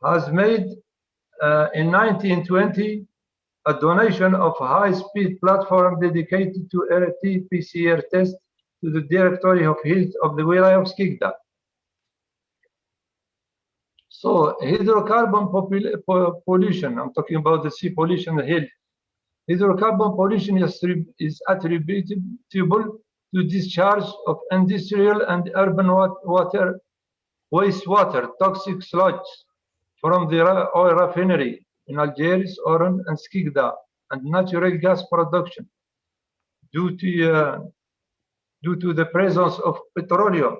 in 1920 a donation of a high-speed platform dedicated to RT-PCR tests to the Directorate of Health of the Wilaya of Skikda. So hydrocarbon pollution, I'm talking about the sea pollution and health. Hydrocarbon pollution is attributable to discharge of industrial and urban wastewater, toxic sludge from the oil refinery in Algiers, Oran, and Skikda, and natural gas production due to the presence of petroleum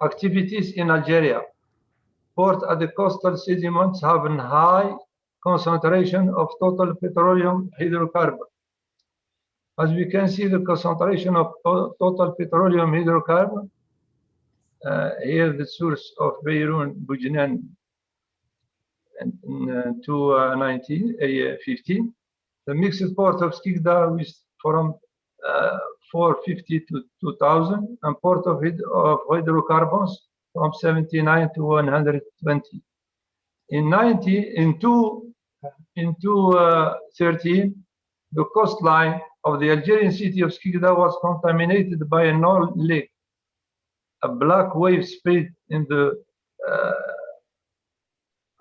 activities in Algeria. Port at the coastal sediments have a high concentration of total petroleum hydrocarbon. As we can see, the concentration of total petroleum hydrocarbon, here the source of Beirut, Bujnan, in 2015. The mixed port of Skikda is from 450 to 2000, and port of hydrocarbons from 79 to 120. In 2013, the coastline of the Algerian city of Skikda was contaminated by an oil leak. A black wave spread in the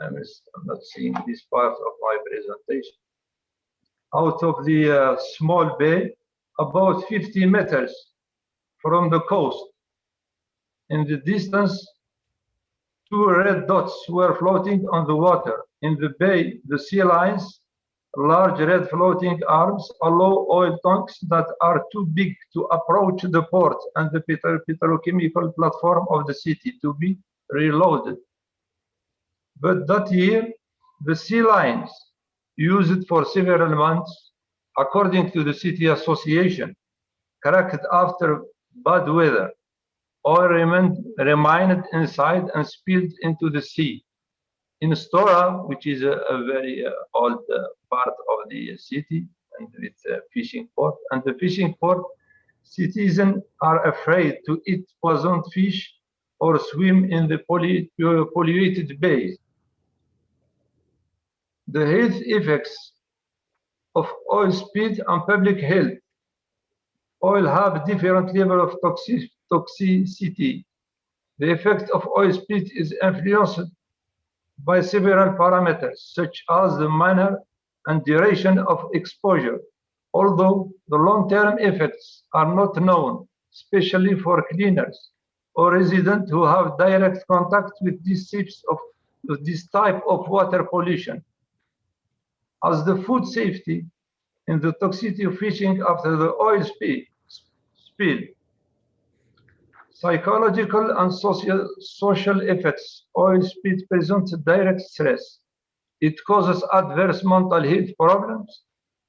I'm not seeing this part of my presentation. Out of the small bay, about 50 meters from the coast. In the distance, 2 red dots were floating on the water. In the bay, the sea lions, large red floating arms, allow oil tanks that are too big to approach the port and the petrochemical platform of the city to be reloaded. But that year, the sea lions used it for several months, according to the city association, cracked after bad weather. Oil remained inside and spilled into the sea. In Stora, which is a very old part of the city, and with a fishing port, and the fishing port, citizens are afraid to eat poisoned fish or swim in the polluted bays. The health effects of oil speed on public health. Oil have different level of toxicity. The effect of oil speed is influenced by several parameters, such as the manner and duration of exposure, although the long-term effects are not known, especially for cleaners or residents who have direct contact with this type of water pollution. As the food safety and the toxicity of fishing after the oil spill. Psychological and social effects. Oil speed presents direct stress. It causes adverse mental health problems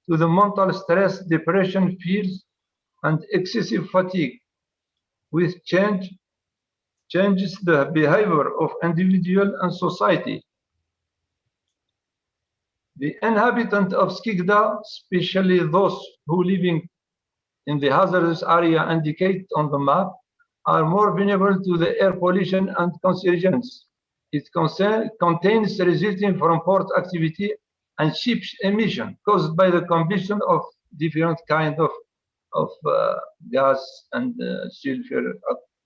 to the mental stress, depression, fears, and excessive fatigue, which changes the behavior of individual and society. The inhabitants of Skikda, especially those who living in the hazardous area indicated on the map, are more vulnerable to the air pollution and carcinogens. It contains resulting from port activity and ship emission caused by the combustion of different kinds of gas and sulfur,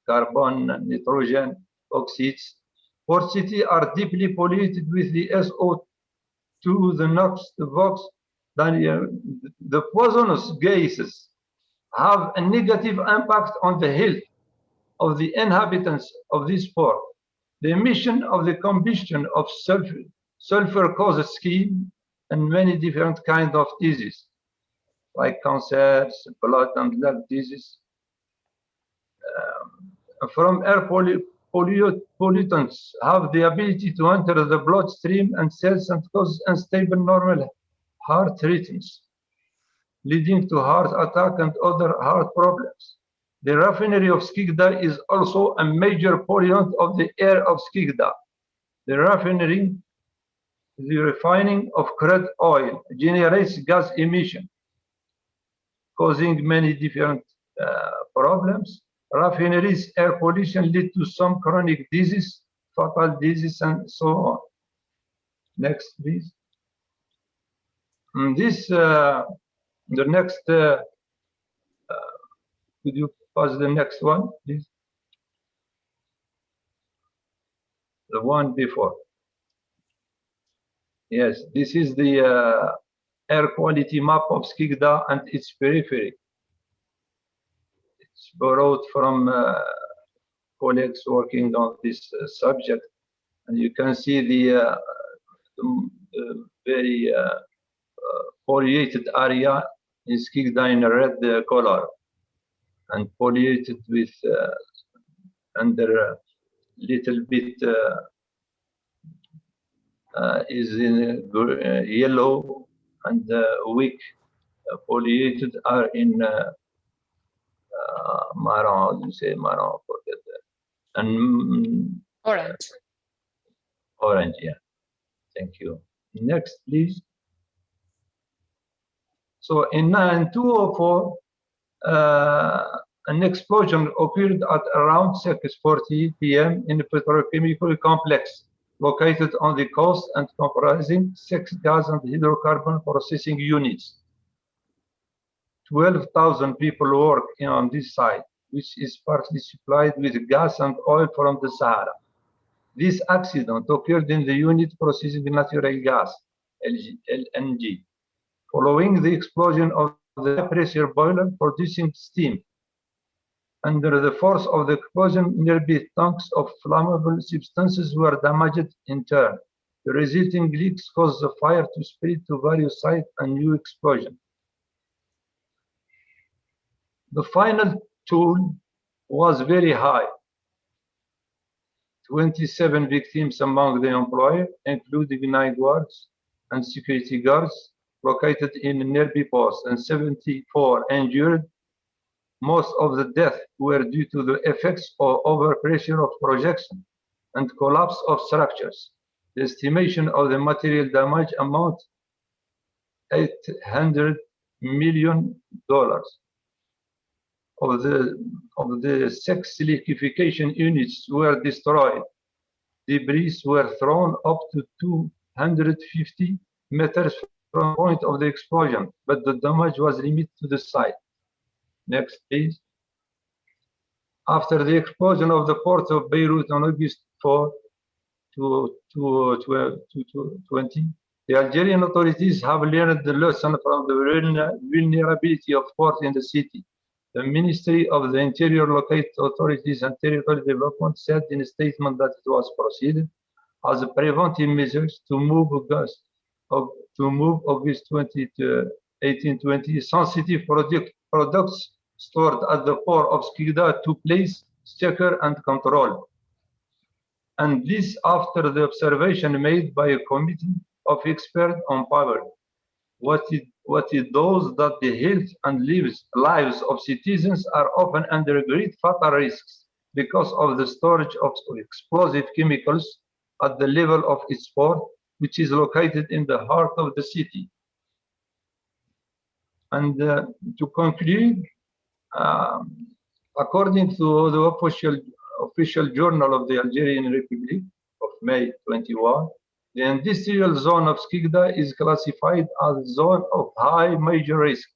carbon, and nitrogen oxides. Port cities are deeply polluted with the SO2, the NOx, the VOx, the poisonous gases have a negative impact on the health of the inhabitants of this port. The emission of the combustion of sulfur causes skin and many different kinds of diseases, like cancers, blood and lung disease. From air pollutants have the ability to enter the bloodstream and cells and cause unstable normal heart rhythms, leading to heart attack and other heart problems. The refinery of Skikda is also a major pollutant of the air of Skikda. The refining of crude oil generates gas emission, causing many different problems. Refineries air pollution lead to some chronic disease, fatal disease, and so on. Next, please. And this, the next, could you pass the next one, please? The one before. Yes, this is the air quality map of Skikda and its periphery. It's borrowed from colleagues working on this subject, and you can see the very polluted area in Skikda in a red color, and polluted with under little bit is in yellow, and weak polluted are in marron. You say marron, forget that. And Orange. Orange, yeah. Thank you. Next, please. So in 2004, an explosion occurred at around 6:40 p.m. in a petrochemical complex located on the coast and comprising 6 gas and hydrocarbon processing units. 12,000 people work on this site, which is partly supplied with gas and oil from the Sahara. This accident occurred in the unit processing natural gas, LNG, following the explosion of the high-pressure boiler producing steam. Under the force of the explosion, nearby tanks of flammable substances were damaged in turn. The resulting leaks caused the fire to spread to various sites and new explosion. The final toll was very high. 27 victims among the employees, including 9 guards and security guards located in nearby posts, and 74 injured. Most of the deaths were due to the effects of overpressure of projection and collapse of structures. The estimation of the material damage amounts $800 million. Of the 6 liquefaction units were destroyed. Debris were thrown up to 250 meters from the point of the explosion, but the damage was limited to the site. Next, please. After the explosion of the port of Beirut on August 4, 2020, the Algerian authorities have learned the lesson from the vulnerability of ports in the city. The Ministry of the Interior, Local Authorities and Territorial Development said in a statement that it was proceeded as a preventive measures to move August 1820 sensitive products stored at the port of Skikda to place checker and control. And this after the observation made by a committee of experts on power. What it does that the health and lives of citizens are often under great fatal risks because of the storage of explosive chemicals at the level of its port, which is located in the heart of the city. And to conclude, according to the official journal of the Algerian Republic of May 21, the industrial zone of Skikda is classified as a zone of high major risk.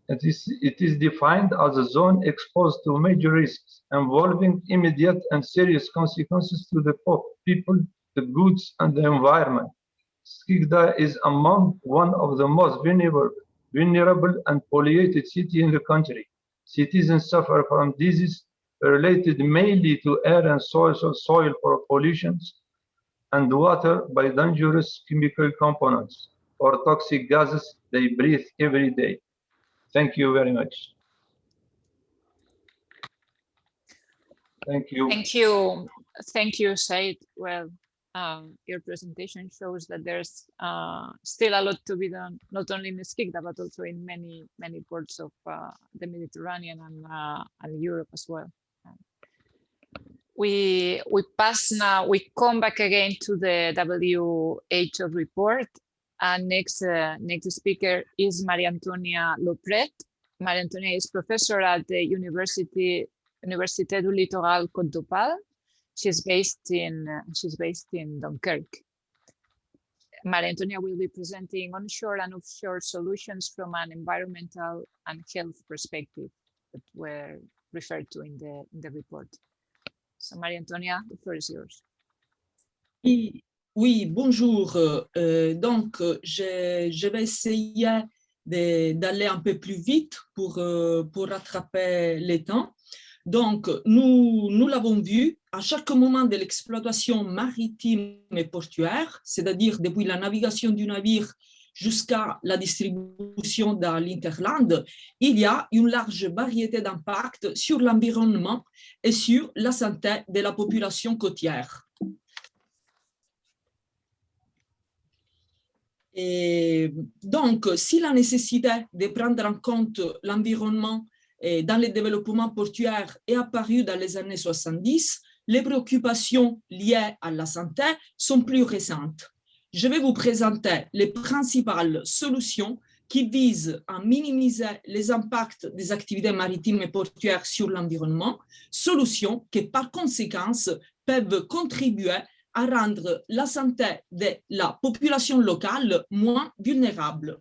It is defined as a zone exposed to major risks involving immediate and serious consequences to the people, the goods, and the environment. Skikda is among one of the most vulnerable and polluted cities in the country. Citizens suffer from diseases related mainly to air and soil pollutions and water by dangerous chemical components or toxic gases they breathe every day. Thank you very much. Thank you. Thank you. Thank you, Said. Well, your presentation shows that there's still a lot to be done, not only in Skikda, but also in many ports of the Mediterranean and Europe as well. We pass now, we come back again to the WHO report. And next speaker is Maria Antonia Lopret. Maria Antonia is professor at the Université du Littoral Côte d'Opale. She's based in Dunkirk. Maria Antonia will be presenting onshore and offshore solutions from an environmental and health perspective that were referred to in the report. So Maria Antonia, the floor is yours. Oui, bonjour. Donc, je vais essayer d'aller un peu plus vite pour rattraper le temps. Donc, nous l'avons vu, à chaque moment de l'exploitation maritime et portuaire, c'est-à-dire depuis la navigation du navire jusqu'à la distribution dans l'interland, il y a une large variété d'impacts sur l'environnement et sur la santé de la population côtière. Et donc, si la nécessité de prendre en compte l'environnement dans le développement portuaire est apparue dans les années 70, les préoccupations liées à la santé sont plus récentes. Je vais vous présenter les principales solutions qui visent à minimiser les impacts des activités maritimes et portuaires sur l'environnement, solutions qui, par conséquent, peuvent contribuer à rendre la santé de la population locale moins vulnérable.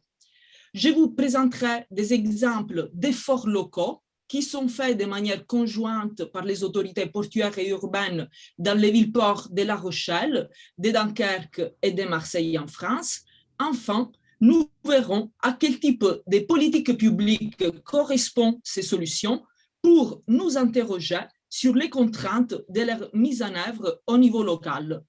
Je vous présenterai des exemples d'efforts locaux qui sont faits de manière conjointe par les autorités portuaires et urbaines dans les villes-ports de La Rochelle, de Dunkerque et de Marseille en France. Enfin, nous verrons à quel type de politique publique correspondent ces solutions pour nous interroger sur les contraintes de leur mise en œuvre au niveau local.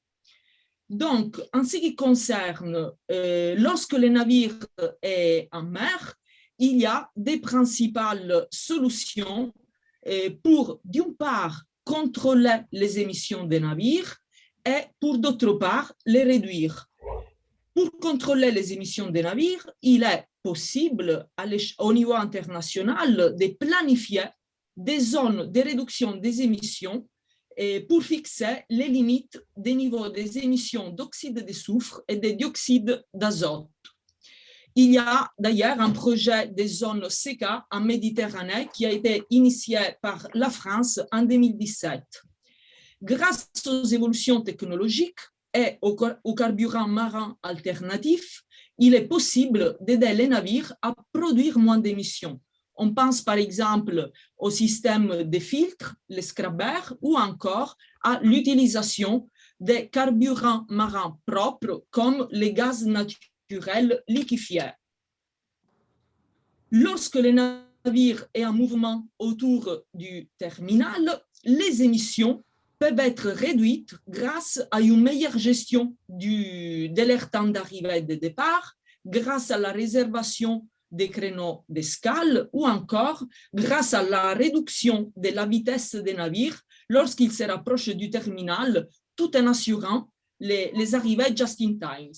Donc, en ce qui concerne lorsque le navire est en mer, il y a des principales solutions pour, d'une part, contrôler les émissions des navires et pour, d'autre part, les réduire. Pour contrôler les émissions des navires, il est possible au niveau international de planifier des zones de réduction des émissions pour fixer les limites des niveaux des émissions d'oxyde de soufre et de dioxyde d'azote. Il y a d'ailleurs un projet des zones SECA en Méditerranée qui a été initié par la France en 2017. Grâce aux évolutions technologiques et aux carburants marins alternatifs, il est possible d'aider les navires à produire moins d'émissions. On pense par exemple au système de filtres, les scrubbers, ou encore à l'utilisation des carburants marins propres comme les gaz naturels liquéfiés. Lorsque le navire est en mouvement autour du terminal, les émissions peuvent être réduites grâce à une meilleure gestion de leur temps d'arrivée et de départ, grâce à la réservation des créneaux d'escale ou encore grâce à la réduction de la vitesse des navires lorsqu'ils se rapprochent du terminal, tout en assurant les arrivées just in time.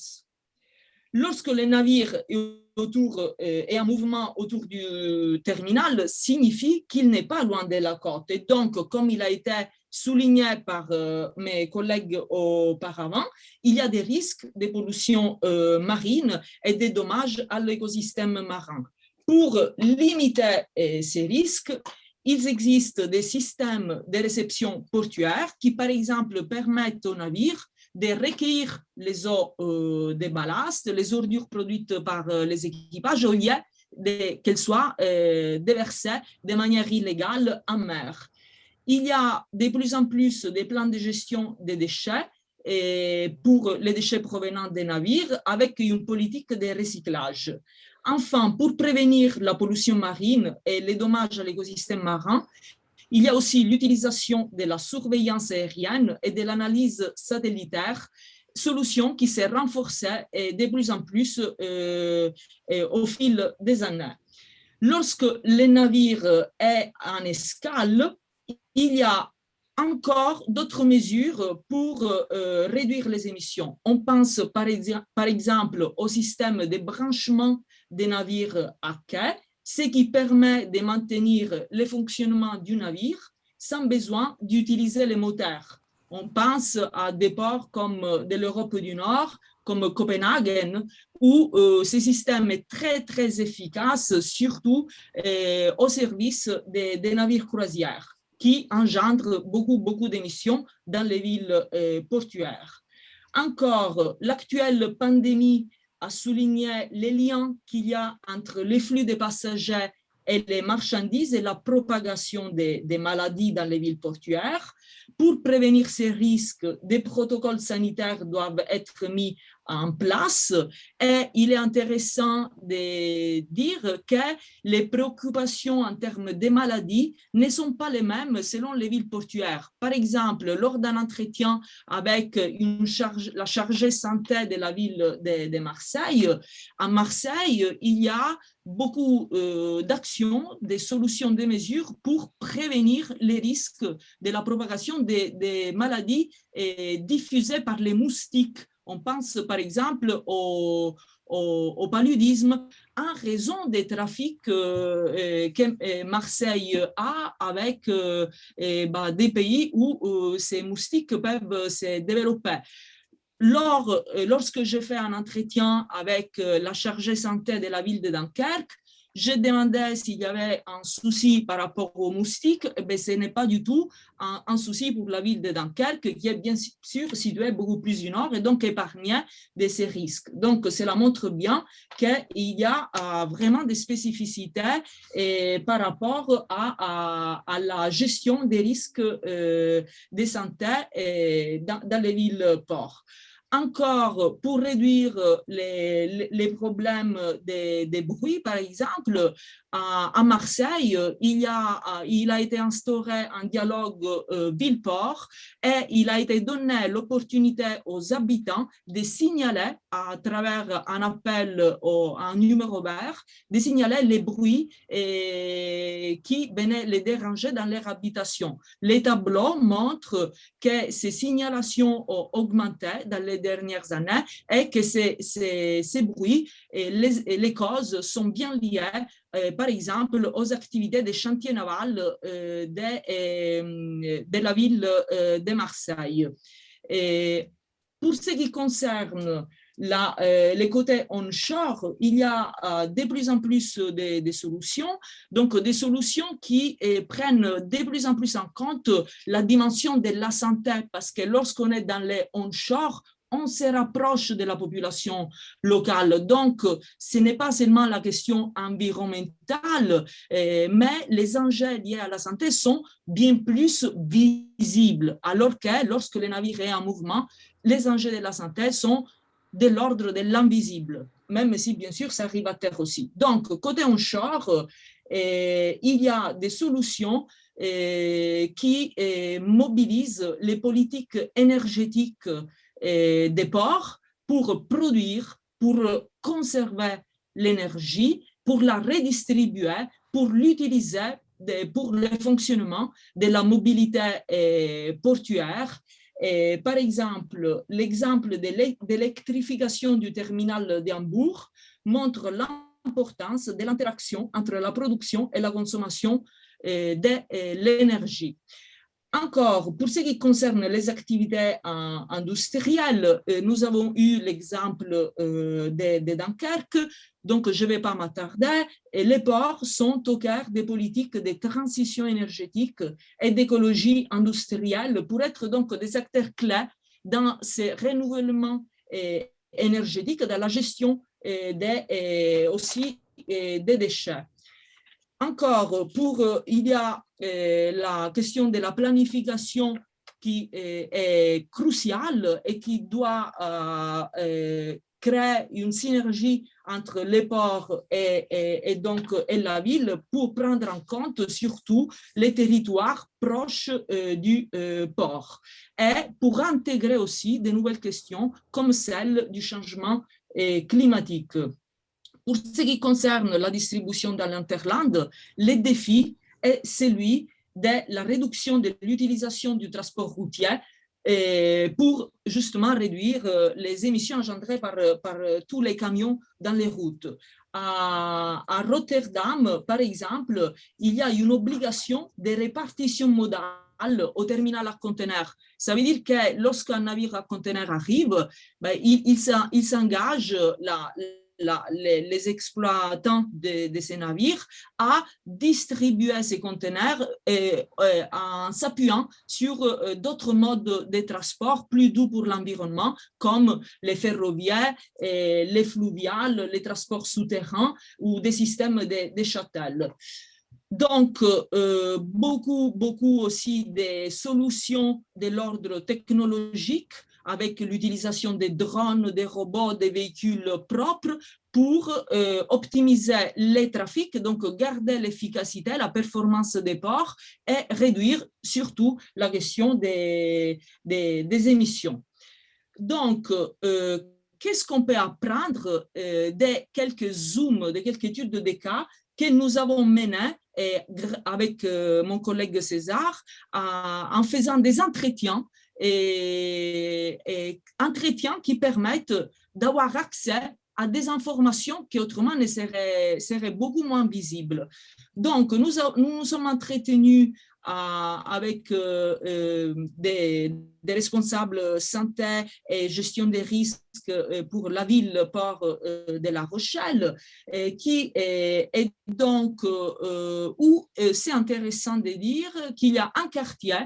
Lorsque le navire est en mouvement autour du terminal, signifie qu'il n'est pas loin de la côte. Et donc, comme il a été souligné par mes collègues auparavant, il y a des risques de pollution marine et des dommages à l'écosystème marin. Pour limiter ces risques, il existe des systèmes de réception portuaire qui, par exemple, permettent aux navires de recueillir les eaux de ballast, les ordures produites par les équipages, au lieu qu'elles soient déversées de manière illégale en mer. Il y a de plus en plus des plans de gestion des déchets pour les déchets provenant des navires avec une politique de recyclage. Enfin, pour prévenir la pollution marine et les dommages à l'écosystème marin, il y a aussi l'utilisation de la surveillance aérienne et de l'analyse satellitaire, solution qui s'est renforcée de plus en plus au fil des années. Lorsque le navire est en escale, il y a encore d'autres mesures pour réduire les émissions. On pense par exemple au système de branchement des navires à quai, ce qui permet de maintenir le fonctionnement du navire sans besoin d'utiliser les moteurs. On pense à des ports comme de l'Europe du Nord, comme Copenhague, où ce système est très, très efficace, surtout au service des navires croisières, qui engendrent beaucoup d'émissions dans les villes portuaires. Encore, l'actuelle pandémie a souligné les liens qu'il y a entre les flux de passagers et les marchandises et la propagation des maladies dans les villes portuaires. Pour prévenir ces risques, des protocoles sanitaires doivent être mis en place et il est intéressant de dire que les préoccupations en termes de maladies ne sont pas les mêmes selon les villes portuaires. Par exemple, lors d'un entretien avec la chargée santé de la ville de Marseille, à Marseille, il y a beaucoup d'actions, des solutions, des mesures pour prévenir les risques de la propagation des maladies diffusées par les moustiques. On pense par exemple au paludisme en raison des trafics que Marseille a avec des pays où ces moustiques peuvent se développer. Lorsque j'ai fait un entretien avec la chargée santé de la ville de Dunkerque, j'ai demandé s'il y avait un souci par rapport aux moustiques. Mais ce n'est pas du tout un souci pour la ville de Dunkerque, qui est bien sûr située beaucoup plus au nord et donc épargnée de ces risques. Donc, cela montre bien qu'il y a vraiment des spécificités par rapport à la gestion des risques de santé dans les villes-ports. Encore, pour réduire les problèmes des bruits, par exemple, à Marseille, il a été instauré un dialogue ville-port et il a été donné l'opportunité aux habitants de signaler à travers un appel à un numéro vert, de signaler les bruits qui venaient les déranger dans leur habitation. Les tableaux montrent que ces signalations ont augmenté dans les dernières années et que ces bruits et les causes sont bien liées par exemple, aux activités des chantiers navals de la ville de Marseille. Et pour ce qui concerne les côtés onshore, il y a de plus en plus de solutions, donc des solutions qui prennent de plus en plus en compte la dimension de la santé, parce que lorsqu'on est dans les onshore, on se rapproche de la population locale. Donc, ce n'est pas seulement la question environnementale, mais les enjeux liés à la santé sont bien plus visibles, alors que lorsque le navire est en mouvement, les enjeux de la santé sont de l'ordre de l'invisible, même si, bien sûr, ça arrive à terre aussi. Donc, côté onshore, il y a des solutions qui mobilisent les politiques énergétiques des ports pour produire, pour conserver l'énergie pour la redistribuer, pour l'utiliser pour le fonctionnement de la mobilité portuaire. Et par exemple, l'exemple de l'électrification du terminal d'Hambourg montre l'importance de l'interaction entre la production et la consommation de l'énergie. Encore, pour ce qui concerne les activités industrielles, nous avons eu l'exemple de Dunkerque, donc je ne vais pas m'attarder. Les ports sont au cœur des politiques de transition énergétique et d'écologie industrielle pour être donc des acteurs clés dans ces renouvellements énergétiques, dans la gestion aussi des déchets. Encore, il y a la question de la planification qui est cruciale et qui doit créer une synergie entre les ports et la ville pour prendre en compte surtout les territoires proches du port et pour intégrer aussi de nouvelles questions comme celle du changement climatique. Pour ce qui concerne la distribution dans l'interland, le défi est celui de la réduction de l'utilisation du transport routier pour justement réduire les émissions engendrées par tous les camions dans les routes. À Rotterdam, par exemple, il y a une obligation de répartition modale au terminal à conteneurs. Ça veut dire que lorsqu'un navire à conteneurs arrive, il s'engage les exploitants de ces navires à distribuer ces conteneurs en s'appuyant sur d'autres modes de transport plus doux pour l'environnement, comme les ferroviaires, les fluviales, les transports souterrains ou des systèmes de shuttle. Donc, beaucoup aussi des solutions de l'ordre technologique avec l'utilisation des drones, des robots, des véhicules propres pour optimiser les trafics, donc garder l'efficacité, la performance des ports et réduire surtout la question des émissions. Donc, qu'est-ce qu'on peut apprendre de quelques zooms, de quelques études de cas que nous avons menées avec mon collègue César en faisant des entretiens et entretiens qui permettent d'avoir accès à des informations qui autrement seraient beaucoup moins visibles. Donc, nous nous sommes entretenus avec des responsables santé et gestion des risques pour la ville-port de La Rochelle, qui est donc où c'est intéressant de dire qu'il y a un quartier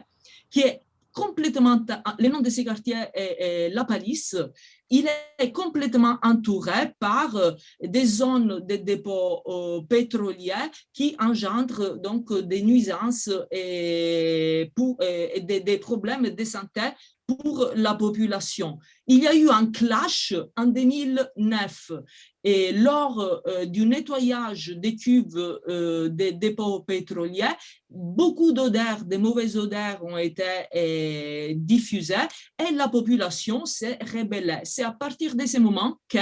qui est complètement, le nom de ce quartier est La Palisse. Il est complètement entouré par des zones de dépôts pétroliers qui engendrent donc des nuisances et des problèmes de santé pour la population. Il y a eu un clash en 2009 et lors du nettoyage des cuves des dépôts pétroliers, beaucoup d'odeurs, de mauvaises odeurs ont été diffusées et la population s'est rebellée. C'est à partir de ce moment que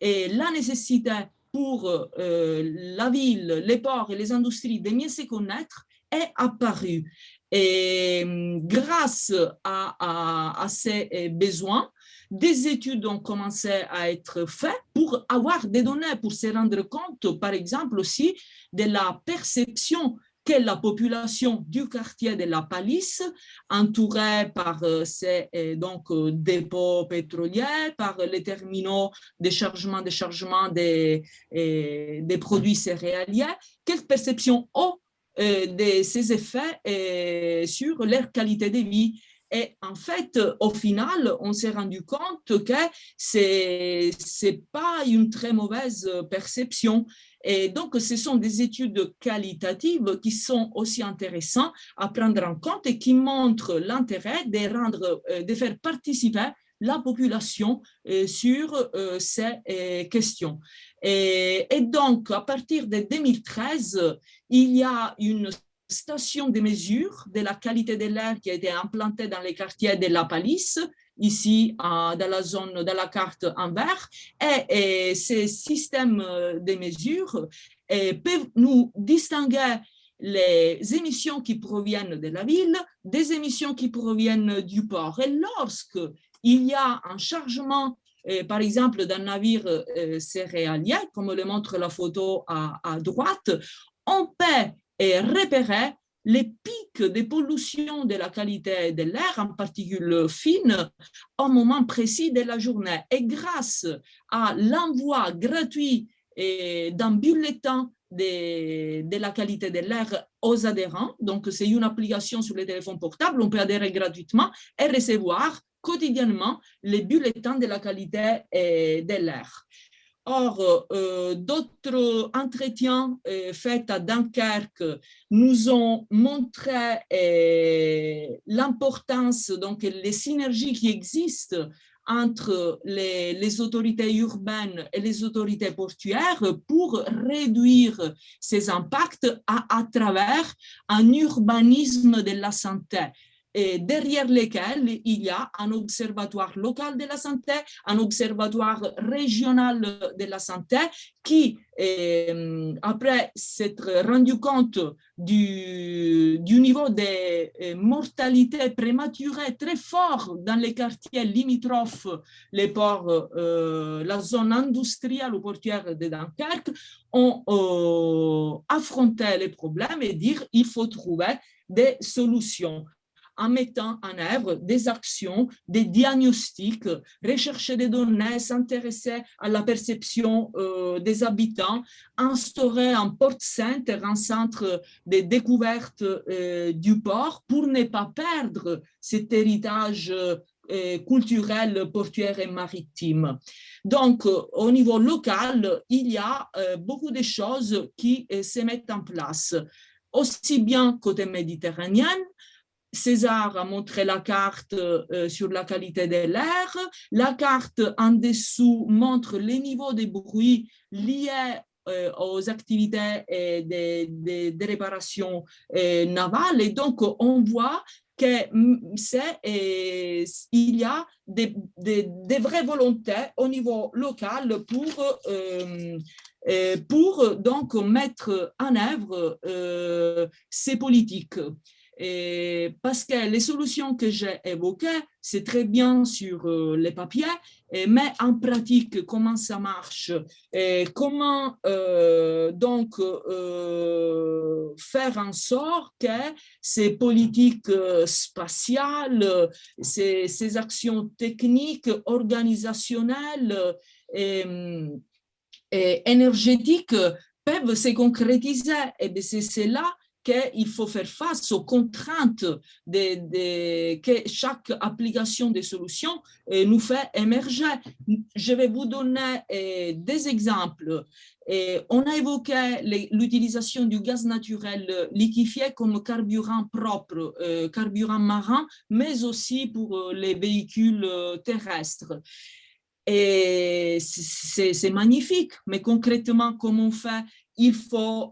la nécessité pour la ville, les ports et les industries de mieux se connaître est apparue. Et grâce à ces besoins, des études ont commencé à être faites pour avoir des données, pour se rendre compte, par exemple, aussi de la perception que la population du quartier de La Palisse, entourée par ces dépôts pétroliers, par les terminaux de chargement, déchargement des produits céréaliers, quelle perception ont de ces effets sur leur qualité de vie. Et en fait, au final, on s'est rendu compte que ce n'est pas une très mauvaise perception. Et donc, ce sont des études qualitatives qui sont aussi intéressantes à prendre en compte et qui montrent l'intérêt de faire participer la population sur ces questions. Et donc, à partir de 2013, il y a une station de mesure de la qualité de l'air qui a été implantée dans les quartiers de La Palisse. ici dans la zone, dans la carte en vert. Et ces systèmes de mesures peuvent nous distinguer les émissions qui proviennent de la ville des émissions qui proviennent du port. Et lorsque il y a un chargement, par exemple, d'un navire céréalier, comme le montre la photo à droite, on peut repérer les pics de pollution de la qualité de l'air, en particules fines, au moment précis de la journée. Et grâce à l'envoi gratuit d'un bulletin de la qualité de l'air aux adhérents, donc c'est une application sur les téléphones portables, on peut adhérer gratuitement et recevoir quotidiennement les bulletins de la qualité de l'air. Or, d'autres entretiens faits à Dunkerque nous ont montré l'importance, donc les synergies qui existent entre les autorités urbaines et les autorités portuaires pour réduire ces impacts à travers un urbanisme de la santé. Et derrière lesquels il y a un observatoire local de la santé, un observatoire régional de la santé qui, après s'être rendu compte du niveau de mortalité prématurée très fort dans les quartiers limitrophes, les ports, la zone industrielle ou portuaire de Dunkerque, ont affronté les problèmes et dire qu'il faut trouver des solutions en mettant en œuvre des actions, des diagnostics, rechercher des données, s'intéresser à la perception des habitants, instaurer un port center, un centre de découverte du port pour ne pas perdre cet héritage culturel, portuaire et maritime. Donc, au niveau local, il y a beaucoup de choses qui se mettent en place, aussi bien côté méditerranéen. César a montré la carte sur la qualité de l'air. La carte en dessous montre les niveaux de bruit liés aux activités de réparation navale. Et donc, on voit qu'il y a des vraies volontés au niveau local pour donc mettre en œuvre ces politiques. Parce que les solutions que j'ai évoquées, c'est très bien sur les papiers, mais en pratique, comment ça marche? Comment donc faire en sorte que ces politiques spatiales, ces actions techniques, organisationnelles et énergétiques peuvent se concrétiser? Et c'est là qu'il faut faire face aux contraintes que chaque application des solutions nous fait émerger. Je vais vous donner des exemples. On a évoqué l'utilisation du gaz naturel liquéfié comme carburant propre, carburant marin, mais aussi pour les véhicules terrestres. Et c'est magnifique, mais concrètement, comment on fait? Il faut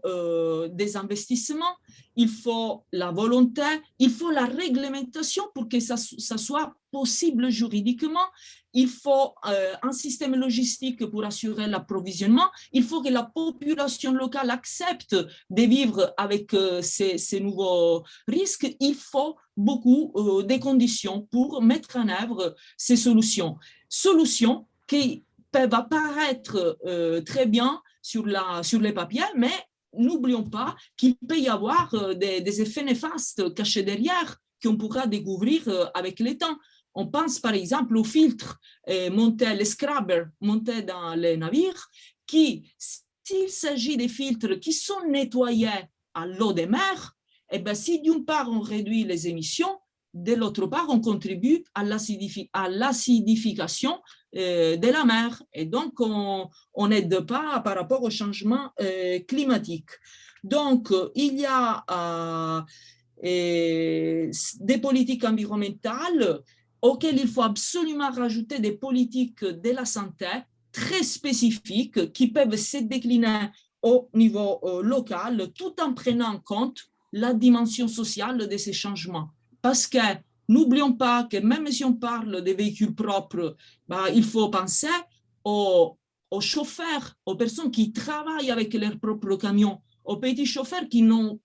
des investissements, il faut la volonté, il faut la réglementation pour que ça soit possible juridiquement, il faut un système logistique pour assurer l'approvisionnement, il faut que la population locale accepte de vivre avec ces nouveaux risques, il faut beaucoup de conditions pour mettre en œuvre ces solutions. Solutions qui peuvent apparaître très bien sur les papiers, mais n'oublions pas qu'il peut y avoir des effets néfastes cachés derrière qu'on pourra découvrir avec le temps. On pense par exemple aux filtres montés, les scrubbers montés dans les navires, qui, s'il s'agit des filtres qui sont nettoyés à l'eau de mer, et bien si d'une part on réduit les émissions, de l'autre part, on contribue à l'acidification de la mer. Et donc, on n'aide pas par rapport au changement climatique. Donc, il y a des politiques environnementales auxquelles il faut absolument rajouter des politiques de la santé très spécifiques qui peuvent se décliner au niveau local tout en prenant en compte la dimension sociale de ces changements. Parce que N'oublions pas que même si on parle des véhicules propres, il faut penser aux chauffeurs, aux personnes qui travaillent avec leurs propres camions, aux petits chauffeurs qui n'ont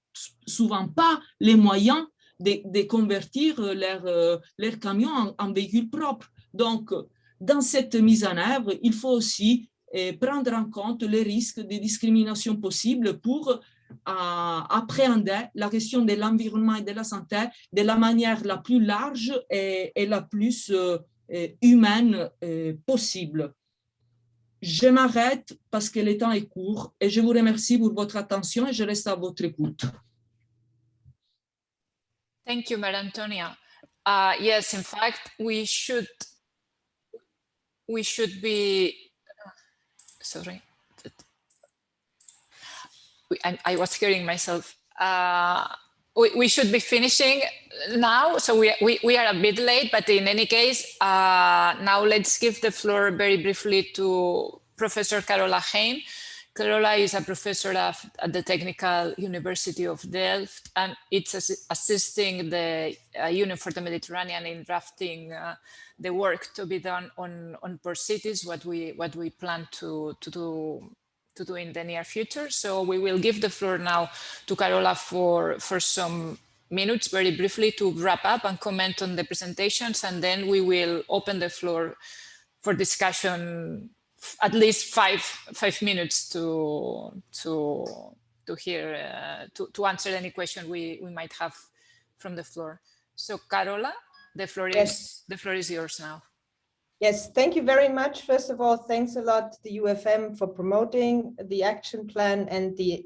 souvent pas les moyens de convertir leurs camions en véhicules propres. Donc, dans cette mise en œuvre, il faut aussi prendre en compte les risques de discrimination possibles pour appréhender la question de l'environnement et de la santé de la manière la plus large et la plus humaine possible. Je m'arrête parce que le temps est court et je vous remercie pour votre attention et je reste à votre écoute. Thank you, Maria Antonia. Yes, in fact, we should be, sorry, I was hearing myself. We should be finishing now, so we are a bit late, but in any case, now let's give the floor very briefly to Professor Carola Heim. Carola is a professor at the Technical University of Delft, and it's assisting the Union for the Mediterranean in drafting the work to be done on port cities, what we plan to do in the near future. So we will give the floor now to Carola for some minutes, very briefly, to wrap up and comment on the presentations, and then we will open the floor for discussion, at least five minutes to hear to answer any question we might have from the floor. So Carola, the floor is yours now. Yes, thank you very much. First of all, thanks a lot to the UfM for promoting the action plan and the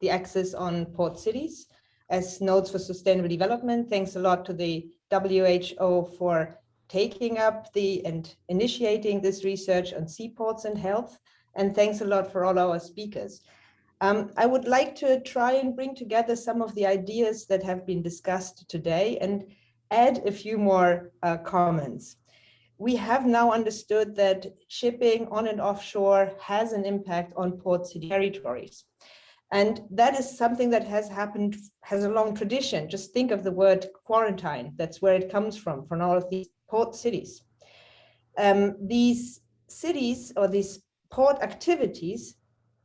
access on port cities as nodes for sustainable development. Thanks a lot to the WHO for taking up and initiating this research on seaports and health. And thanks a lot for all our speakers. I would like to try and bring together some of the ideas that have been discussed today and add a few more comments. We have now understood that shipping on and offshore has an impact on port city territories. And that is something that has a long tradition. Just think of the word quarantine. That's where it comes from all of these port cities. These cities or these port activities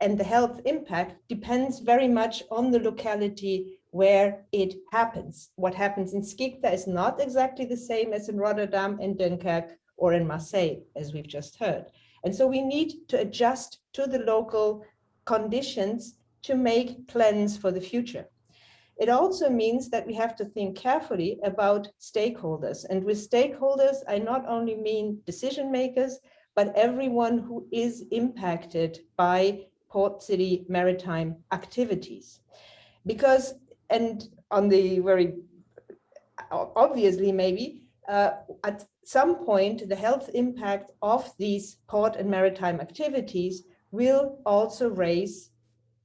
and the health impact depends very much on the locality where it happens. What happens in Skikda is not exactly the same as in Rotterdam, in Dunkirk, or in Marseille, as we've just heard. And so we need to adjust to the local conditions to make plans for the future. It also means that we have to think carefully about stakeholders. And with stakeholders, I not only mean decision makers, but everyone who is impacted by port city maritime activities. Because, and on the very obviously maybe, at some point, the health impact of these port and maritime activities will also raise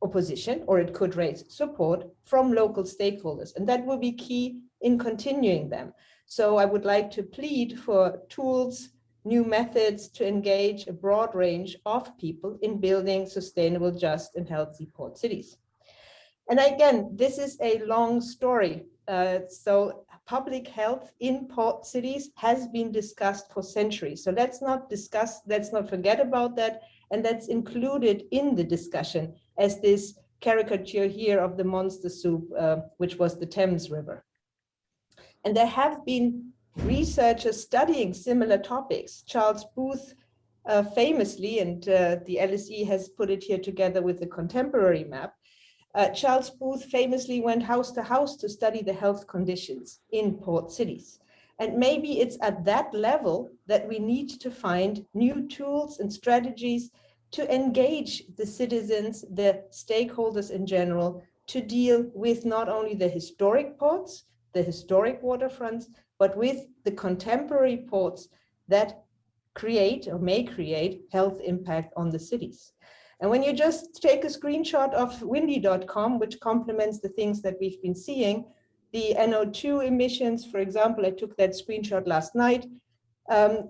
opposition, or it could raise support from local stakeholders. And that will be key in continuing them. So I would like to plead for tools, new methods to engage a broad range of people in building sustainable, just, and healthy port cities. And again, this is a long story. So public health in port cities has been discussed for centuries. So let's not forget about that. And that's included in the discussion as this caricature here of the monster soup, which was the Thames River. And there have been researchers studying similar topics. Charles Booth famously, and the LSE has put it here together with the contemporary map, Charles Booth famously went house to house to study the health conditions in port cities. And maybe it's at that level that we need to find new tools and strategies to engage the citizens, the stakeholders in general, to deal with not only the historic ports, the historic waterfronts, but with the contemporary ports that create or may create health impact on the cities. And when you just take a screenshot of windy.com, which complements the things that we've been seeing, the NO2 emissions, for example, I took that screenshot last night,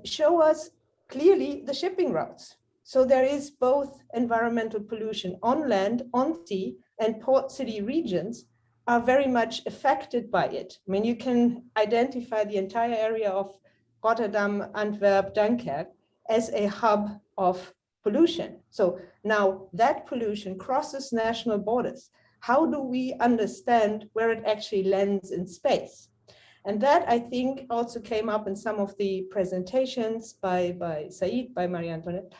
show us clearly the shipping routes. So there is both environmental pollution on land, on sea, and port city regions, are very much affected by it. I mean, you can identify the entire area of Rotterdam, Antwerp, Dunkirk as a hub of pollution. So now that pollution crosses national borders. How do we understand where it actually lands in space? And that, I think, also came up in some of the presentations by Said, by Marie Antoinette,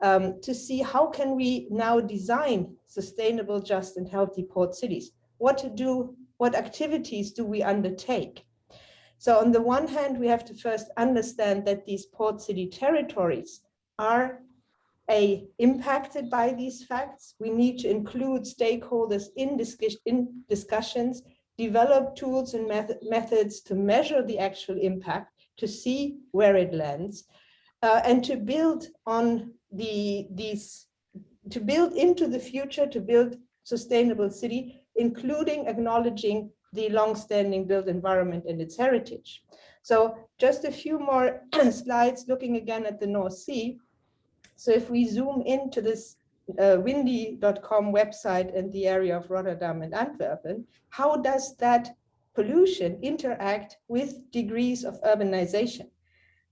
to see how can we now design sustainable, just, and healthy port cities. What to do, what activities do we undertake? So on the one hand, we have to first understand that these port city territories are impacted by these facts. We need to include stakeholders in discussions, develop tools and methods to measure the actual impact, to see where it lands, and to build on to build into the future, to build sustainable city, including acknowledging the long-standing built environment and its heritage. So just a few more slides looking again at the North Sea. So if we zoom into this windy.com website and the area of Rotterdam and Antwerp, how does that pollution interact with degrees of urbanization?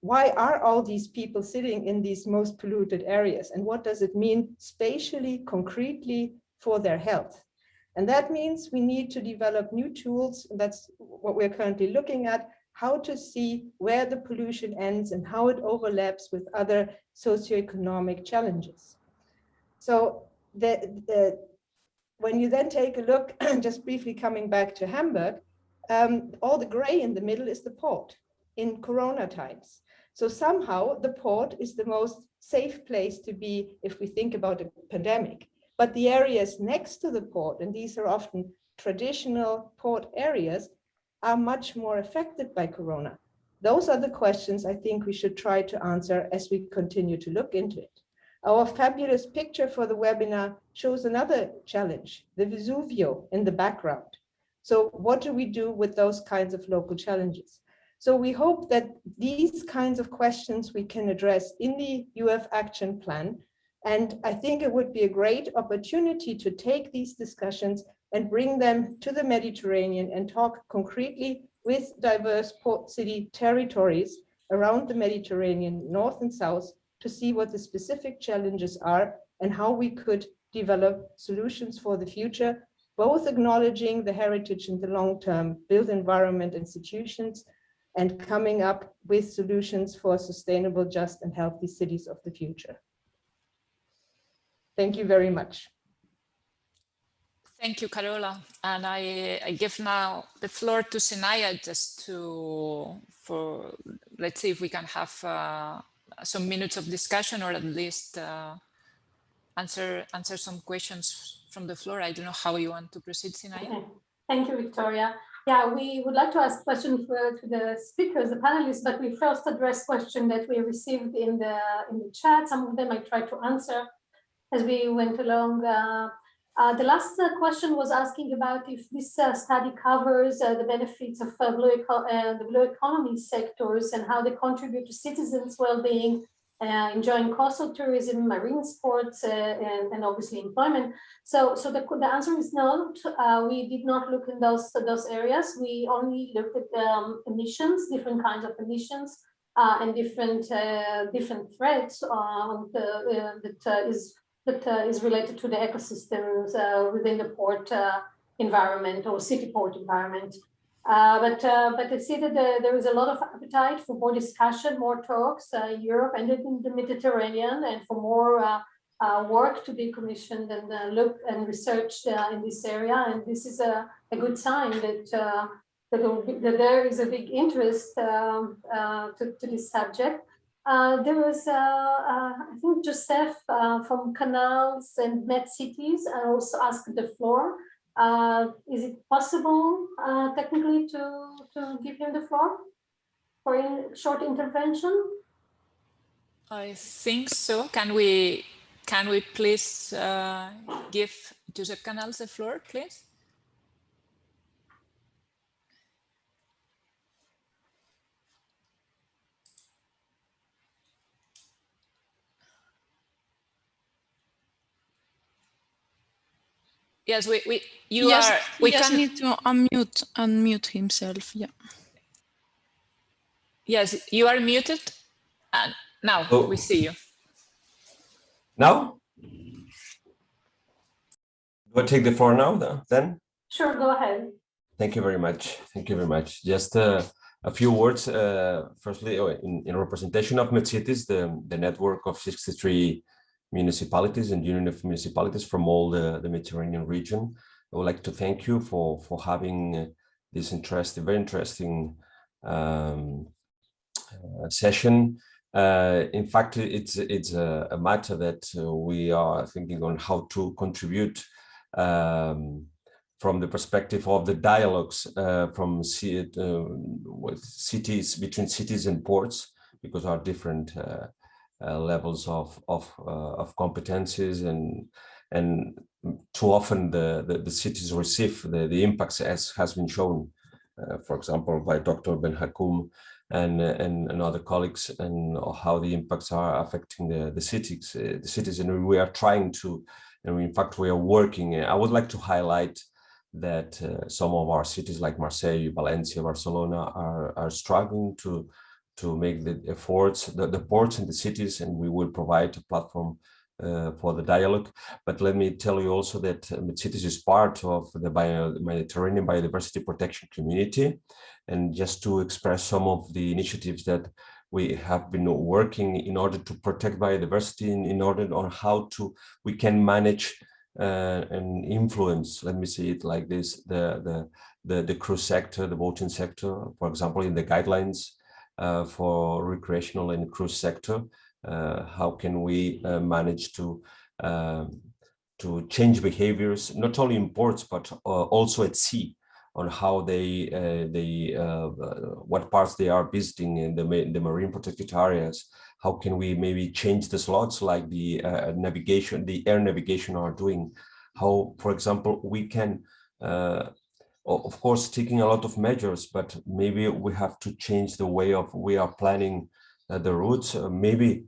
Why are all these people sitting in these most polluted areas? And what does it mean spatially, concretely for their health? And that means we need to develop new tools. That's what we're currently looking at, how to see where the pollution ends and how it overlaps with other socioeconomic challenges. So when you then take a look, just briefly coming back to Hamburg, all the gray in the middle is the port in Corona times. So somehow the port is the most safe place to be if we think about a pandemic. But the areas next to the port, and these are often traditional port areas, are much more affected by Corona. Those are the questions I think we should try to answer as we continue to look into it. Our fabulous picture for the webinar shows another challenge, the Vesuvio in the background. So what do we do with those kinds of local challenges? So we hope that these kinds of questions we can address in the UF Action Plan. And I think it would be a great opportunity to take these discussions and bring them to the Mediterranean and talk concretely with diverse port city territories around the Mediterranean, north and south, to see what the specific challenges are and how we could develop solutions for the future, both acknowledging the heritage and the long-term built environment institutions, and coming up with solutions for sustainable, just, and healthy cities of the future. Thank you very much. Thank you, Carola. And I give now the floor to Sinaya just let's see if we can have some minutes of discussion, or at least answer some questions from the floor. I don't know how you want to proceed, Sinaya. Okay. Thank you, Victoria. Yeah, we would like to ask questions to the speakers, the panelists, but we first address questions that we received in the chat. Some of them I tried to answer as we went along. The last question was asking about if this study covers the benefits of the blue economy sectors and how they contribute to citizens' well-being, enjoying coastal tourism, marine sports, and obviously employment. So the answer is no. We did not look in those areas. We only looked at emissions, different kinds of emissions, and different threats that is related to the ecosystems within the port environment or city port environment. But I see that there is a lot of appetite for more discussion, more talks in Europe and in the Mediterranean, and for more work to be commissioned and looked and researched in this area. And this is a good sign that there is a big interest to this subject. There was, I think, Joseph from Canals and Met Cities also asked the floor. Is it possible technically to give him the floor for a short intervention? I think so. Can we please give Joseph Canals the floor, please? Yes, we just need to unmute himself. Yeah. Yes, you are muted. And now we see you. Now? Do I take the floor now then? Sure, go ahead. Thank you very much. Thank you very much. Just a few words. Firstly, in representation of MedCities, the network of 63 municipalities and union of municipalities from all the Mediterranean region, I would like to thank you for having this very interesting session. In fact, it's a matter that we are thinking on how to contribute from the perspective of the dialogues from with cities, between cities and ports, because our different levels of competencies, and too often the cities receive the impacts, as has been shown, for example, by Dr. Ben Hakoum and other colleagues, and how the impacts are affecting the cities, and we are trying to, and in fact we are working. I would like to highlight that some of our cities like Marseille, Valencia, Barcelona are struggling to make the efforts, the ports and the cities, and we will provide a platform for the dialogue. But let me tell you also that MedCities is part of the Mediterranean Biodiversity Protection Community. And just to express some of the initiatives that we have been working in order to protect biodiversity, in order on how we can manage and influence, let me say it like this, the cruise sector, the boating sector, for example, in the guidelines for recreational and cruise sector. How can we manage to change behaviors, not only in ports, but also at sea, on how what parts they are visiting in the marine protected areas. How can we maybe change the slots, like the air navigation are doing? How, for example, we can, of course, taking a lot of measures, but maybe we have to change the way we are planning the routes. Maybe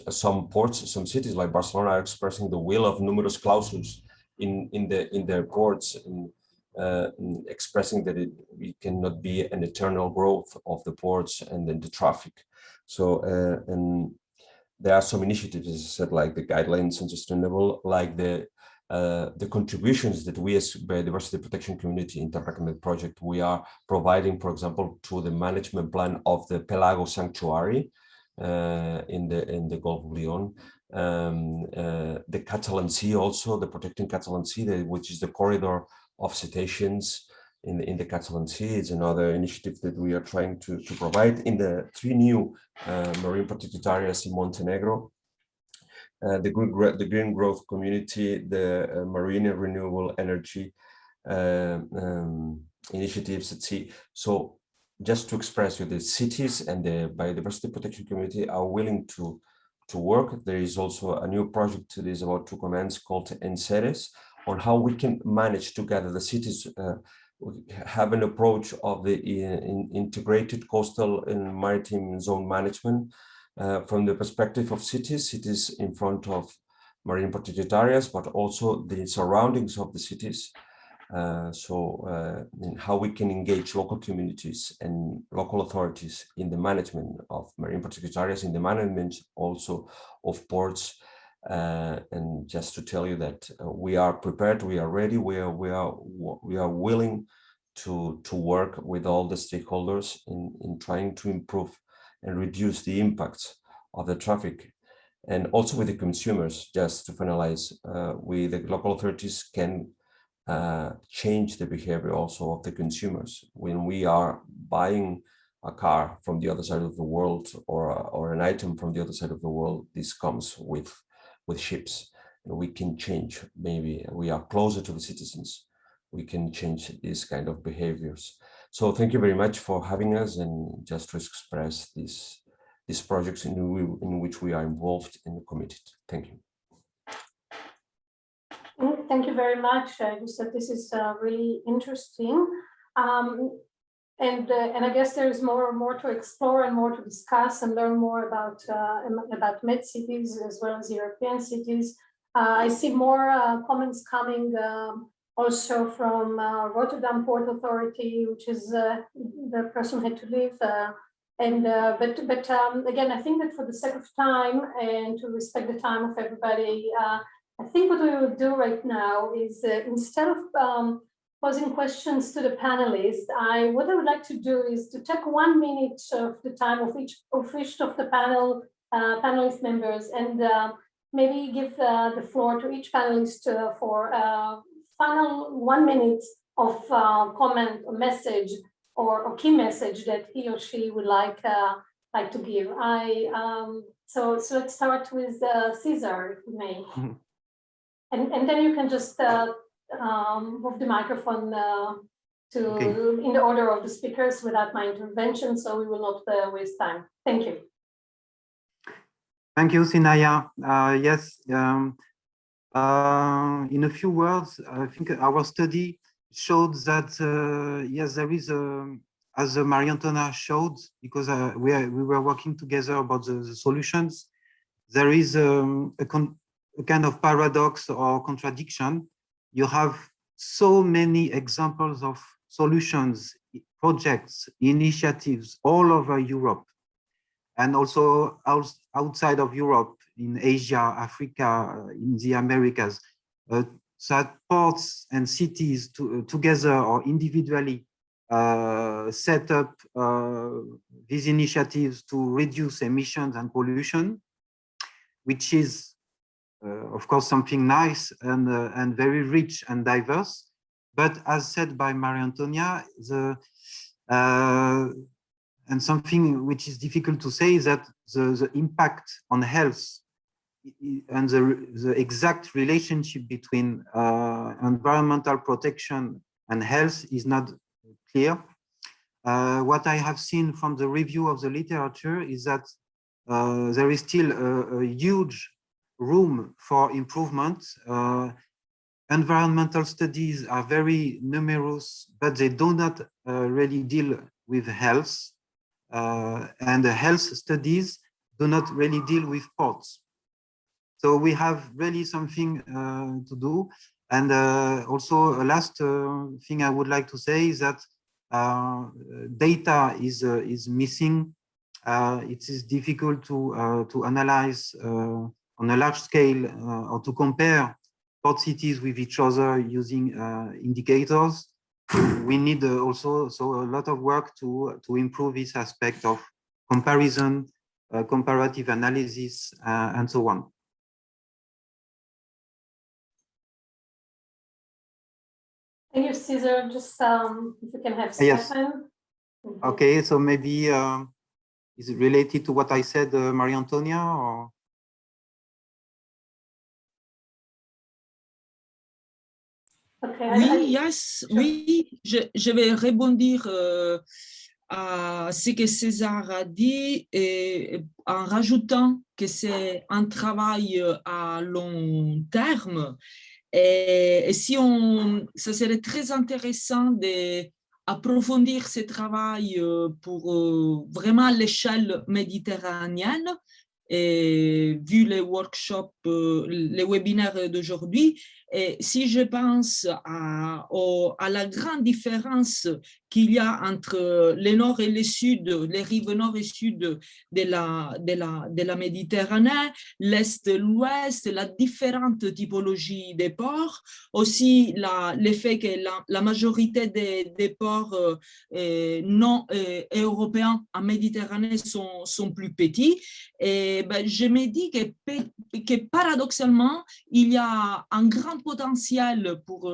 some ports, some cities like Barcelona are expressing the will of numerous clauses in their ports, expressing that we cannot be an eternal growth of the ports and then the traffic. So and there are some initiatives, as I said, like the guidelines on sustainable, like the contributions that we as Biodiversity Protection Community Interrecommended project, we are providing, for example, to the management plan of the Pelago Sanctuary in the Gulf of Leon, the Catalan Sea, also the Protecting Catalan Sea, which is the corridor of cetaceans in the Catalan Sea. It's another initiative that we are trying to provide in the 3 new marine protected areas in Montenegro. The green growth community, the marine and renewable energy initiatives at sea. So just to express you, the cities and the biodiversity protection community are willing to work. There is also a new project that is about to commence called Enseres, on how we can manage together the cities, have an approach of the integrated coastal and maritime zone management from the perspective of cities in front of marine protected areas, but also the surroundings of the cities. And how we can engage local communities and local authorities in the management of marine protected areas, in the management also of ports. And just to tell you that we are prepared, we are ready, we are willing to work with all the stakeholders in trying to improve and reduce the impacts of the traffic, and also with the consumers. Just to finalize, the local authorities can change the behavior also of the consumers. When we are buying a car from the other side of the world, or an item from the other side of the world, this comes with ships, and we can change. Maybe we are closer to the citizens, we can change these kind of behaviors. So thank you very much for having us, and just to express these projects in which we are involved and committed. Thank you. Thank you very much, Gustav. This is really interesting. And I guess there's more to explore and more to discuss and learn more about MedCities as well as European cities. I see more comments coming also from Rotterdam Port Authority, which is the person who had to leave. Again, I think that for the sake of time and to respect the time of everybody, I think what we will do right now is instead of posing questions to the panelists, what I would like to do is to take 1 minute of the time of each of the panelist members and maybe give the floor to each panelist for final 1 minute of comment or message or key message that he or she would like to give. So let's start with Cesar, if you may. And then you can just move the microphone in the order of the speakers without my intervention, so we will not waste time. Thank you. Thank you, Sinaya. Yes, in a few words, I think our study showed that, yes, there is, as Maria-Antonia showed, because we were working together about the solutions, there is a kind of paradox or contradiction. You have so many examples of solutions, projects, initiatives all over Europe, and also outside of Europe, in Asia, Africa, in the Americas, that ports and cities together or individually set up these initiatives to reduce emissions and pollution, which is, of course, something nice and very rich and diverse. But as said by Maria-Antonia, and something which is difficult to say is that the impact on health and the exact relationship between environmental protection and health is not clear. What I have seen from the review of the literature is that there is still a huge room for improvement. Environmental studies are very numerous, but they do not really deal with health. And the health studies do not really deal with ports. So we have really something to do. And also a last thing I would like to say is that data is missing. It is difficult to analyze on a large scale or to compare port cities with each other using indicators. We need also a lot of work to improve this aspect of comparison, comparative analysis, and so on. Thank you, Cesar. Just if you can have Stefan. Yes. Okay, so maybe is it related to what I said, Maria-Antonia, or? Okay, oui, je vais rebondir à ce que César a dit et en rajoutant que c'est un travail à long terme. Et ça serait très intéressant d'approfondir ce travail pour vraiment l'échelle méditerranéenne. Et vu les workshops, les webinaires d'aujourd'hui, et si je pense à la grande différence qu'il y a entre le nord et le sud, les rives nord et sud de la Méditerranée, l'est et l'ouest, la différente typologie des ports, aussi le fait que la majorité des ports non européens en Méditerranée sont plus petits. Et je me dis que paradoxalement, il y a un grand potentiel pour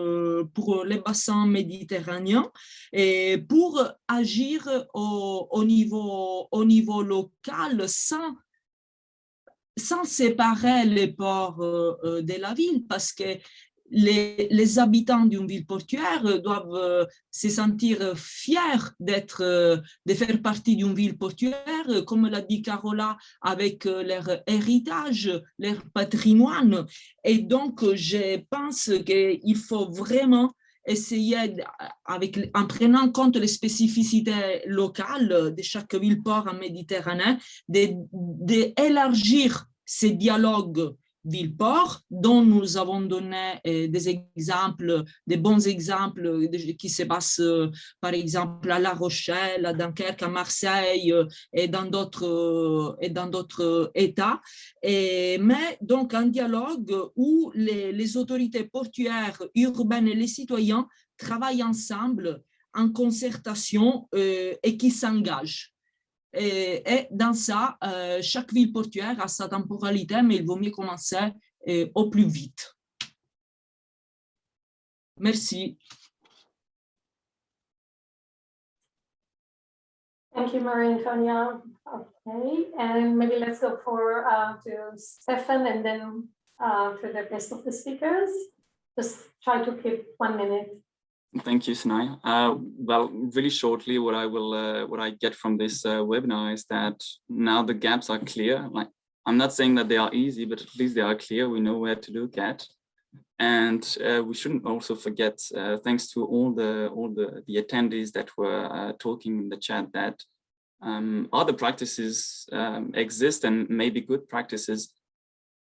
les bassins méditerranéens et pour agir au niveau local sans séparer les ports de la ville, parce que les habitants d'une ville portuaire doivent se sentir fiers de faire partie d'une ville portuaire, comme l'a dit Carola, avec leur héritage, leur patrimoine. Et donc, je pense qu'il faut vraiment essayer, en prenant en compte les spécificités locales de chaque ville-port en Méditerranée, d'élargir ces dialogues ville-port, dont nous avons donné des exemples, des bons exemples qui se passent par exemple à La Rochelle, à Dunkerque, à Marseille et dans d'autres États. Mais donc un dialogue où les autorités portuaires, urbaines et les citoyens travaillent ensemble en concertation et qui s'engagent. Et dans ça, chaque ville portuaire a sa temporalité, mais il vaut mieux commencer au plus vite. Merci. Thank you, Marie-Antonia. Okay, and maybe let's go to Stefan and then to the rest of the speakers. Just try to keep 1 minute. Thank you, Sinai. Well, really shortly, what I get from this webinar is that now the gaps are clear. Like, I'm not saying that they are easy, but at least they are clear. We know where to look at, and we shouldn't also forget, thanks to all the attendees that were talking in the chat, that other practices exist and maybe good practices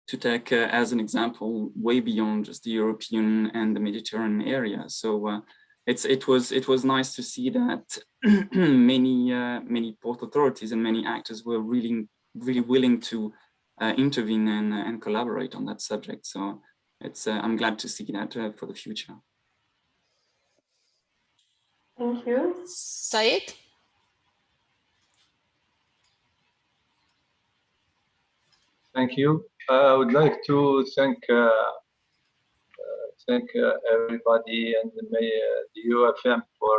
to take as an example way beyond just the European and the Mediterranean area. So. It was nice to see that many port authorities and many actors were really willing to intervene and collaborate on that subject. So I'm glad to see that for the future. Thank you. Said? Thank you. I would like to thank everybody and the UfM for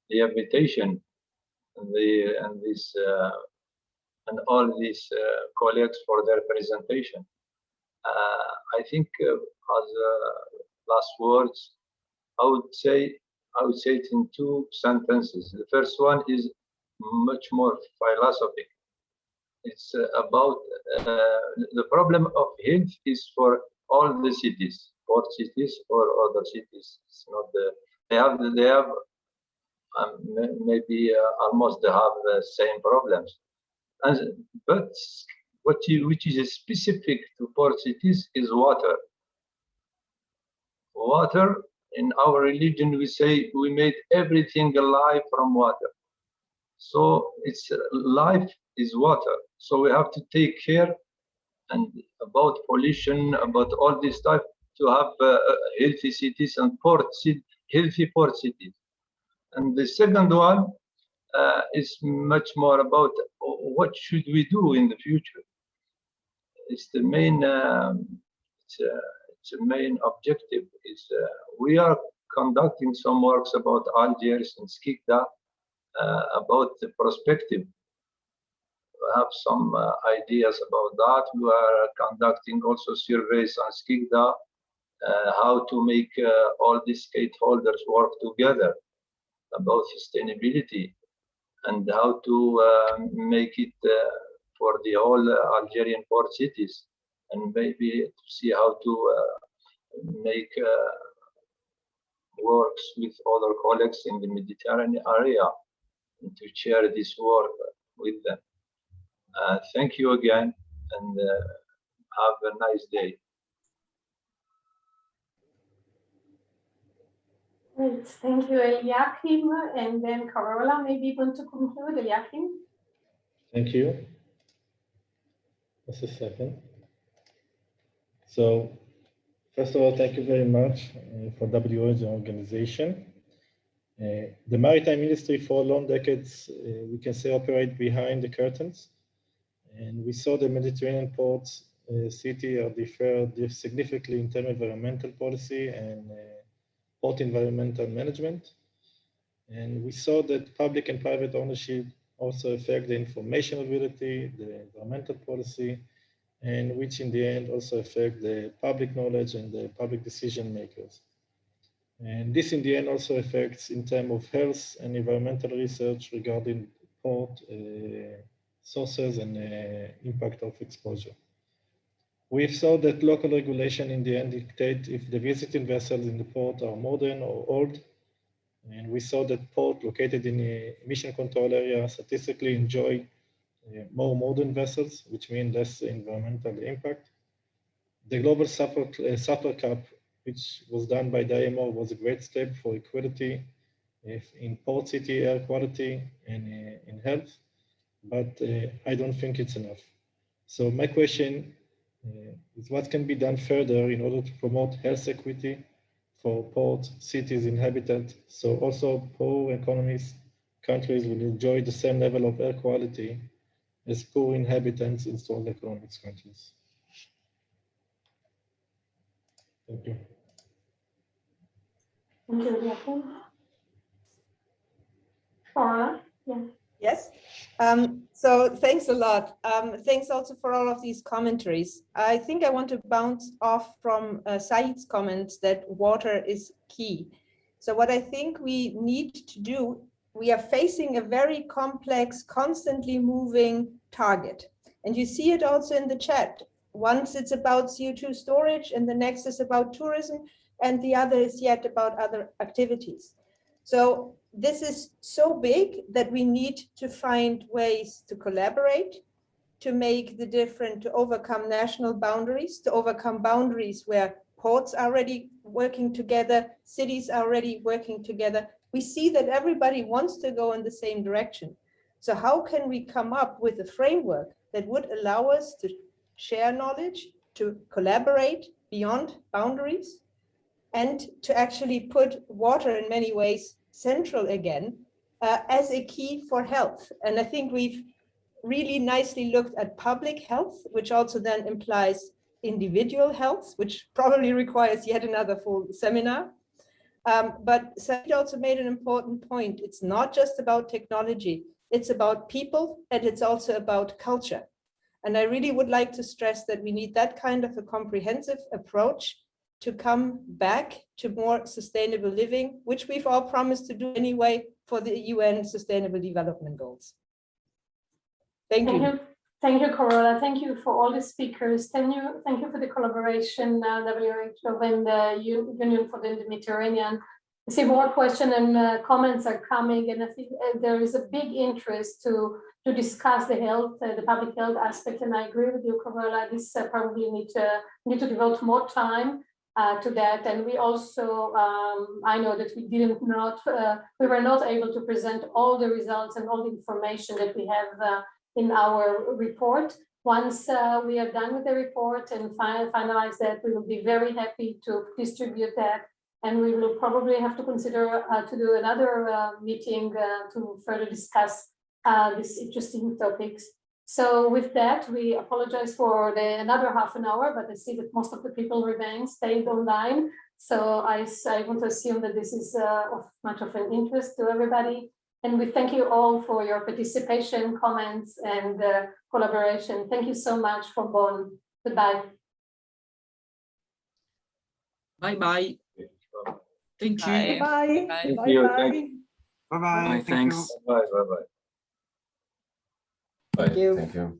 the invitation and all these colleagues for their presentation. I think as last words, I would say it in 2 sentences. The first one is much more philosophical. It's about the problem of health is for all the cities, port cities or other cities. It's not they have maybe almost they have the same problems. But which is specific to port cities is water. Water, in our religion, we say we made everything alive from water. So it's life is water. So we have to take care and about pollution, about all this stuff, to have healthy cities and healthy port cities. And the second one is much more about what should we do in the future. It's the main it's the main objective is we are conducting some works about Algiers and Skikda about the perspective. We have some ideas about that. We are conducting also surveys on Skikda, how to make all these stakeholders work together about sustainability and how to make it for the whole Algerian port cities, and maybe to see how to make works with other colleagues in the Mediterranean area and to share this work with them. Thank you again, and have a nice day. Great. Thank you, Eliakim. And then Carola, maybe you want to conclude, Eliakim? Thank you. Just a second. So, first of all, thank you very much for WHO as an organization. The maritime industry for long decades, we can say, operate behind the curtains. And we saw the Mediterranean ports city are differ significantly in terms of environmental policy and port environmental management. And we saw that public and private ownership also affect the information ability, the environmental policy, and which in the end also affect the public knowledge and the public decision makers. And this in the end also affects in terms of health and environmental research regarding port sources and impact of exposure. We saw that local regulation in the end dictate if the visiting vessels in the port are modern or old. And we saw that port located in a emission control area statistically enjoy more modern vessels, which mean less environmental impact. The global supper cup, which was done by the IMO, was a great step for equality in port city air quality and in health, but I don't think it's enough. So my question is what can be done further in order to promote health equity for port cities inhabitants, so also poor economies countries will enjoy the same level of air quality as poor inhabitants in strong economic countries. Thank you. Thank you, Joachim. Paula? Yeah. Yes. So thanks a lot. Thanks also for all of these commentaries. I think I want to bounce off from Said's comments that water is key. So what I think we need to do, we are facing a very complex, constantly moving target. And you see it also in the chat. Once it's about CO2 storage and the next is about tourism and the other is yet about other activities. So this is so big that we need to find ways to collaborate, to make the different, to overcome national boundaries, to overcome boundaries where ports are already working together, cities are already working together. We see that everybody wants to go in the same direction. So how can we come up with a framework that would allow us to share knowledge, to collaborate beyond boundaries, and to actually put water in many ways central again as a key for health. And I think we've really nicely looked at public health, which also then implies individual health, which probably requires yet another full seminar. But Said also made an important point. It's not just about technology, it's about people, and it's also about culture. And I really would like to stress that we need that kind of a comprehensive approach to come back to more sustainable living, which we've all promised to do anyway for the UN Sustainable Development Goals. Thank you. Thank you, Carola. Thank you for all the speakers. Thank you for the collaboration, WHO and the Union for the Mediterranean. I see more questions and comments are coming, and I think there is a big interest to discuss the health, the public health aspect. And I agree with you, Carola. This probably need to devote more time to that. And we also, I know that we were not able to present all the results and all the information that we have in our report. Once we are done with the report and finalize that, we will be very happy to distribute that. And we will probably have to consider to do another meeting to further discuss these interesting topics. So with that, we apologize for another half an hour, but I see that most of the people stayed online. So I want to assume that this is of much of an interest to everybody. And we thank you all for your participation, comments, and collaboration. Thank you so much for Bonn. Goodbye. Bye-bye. Thank you. Bye. Bye. Thank Bye. you. Bye. Bye-bye. Thanks. Bye. Bye. Bye. Thank you. Thank you.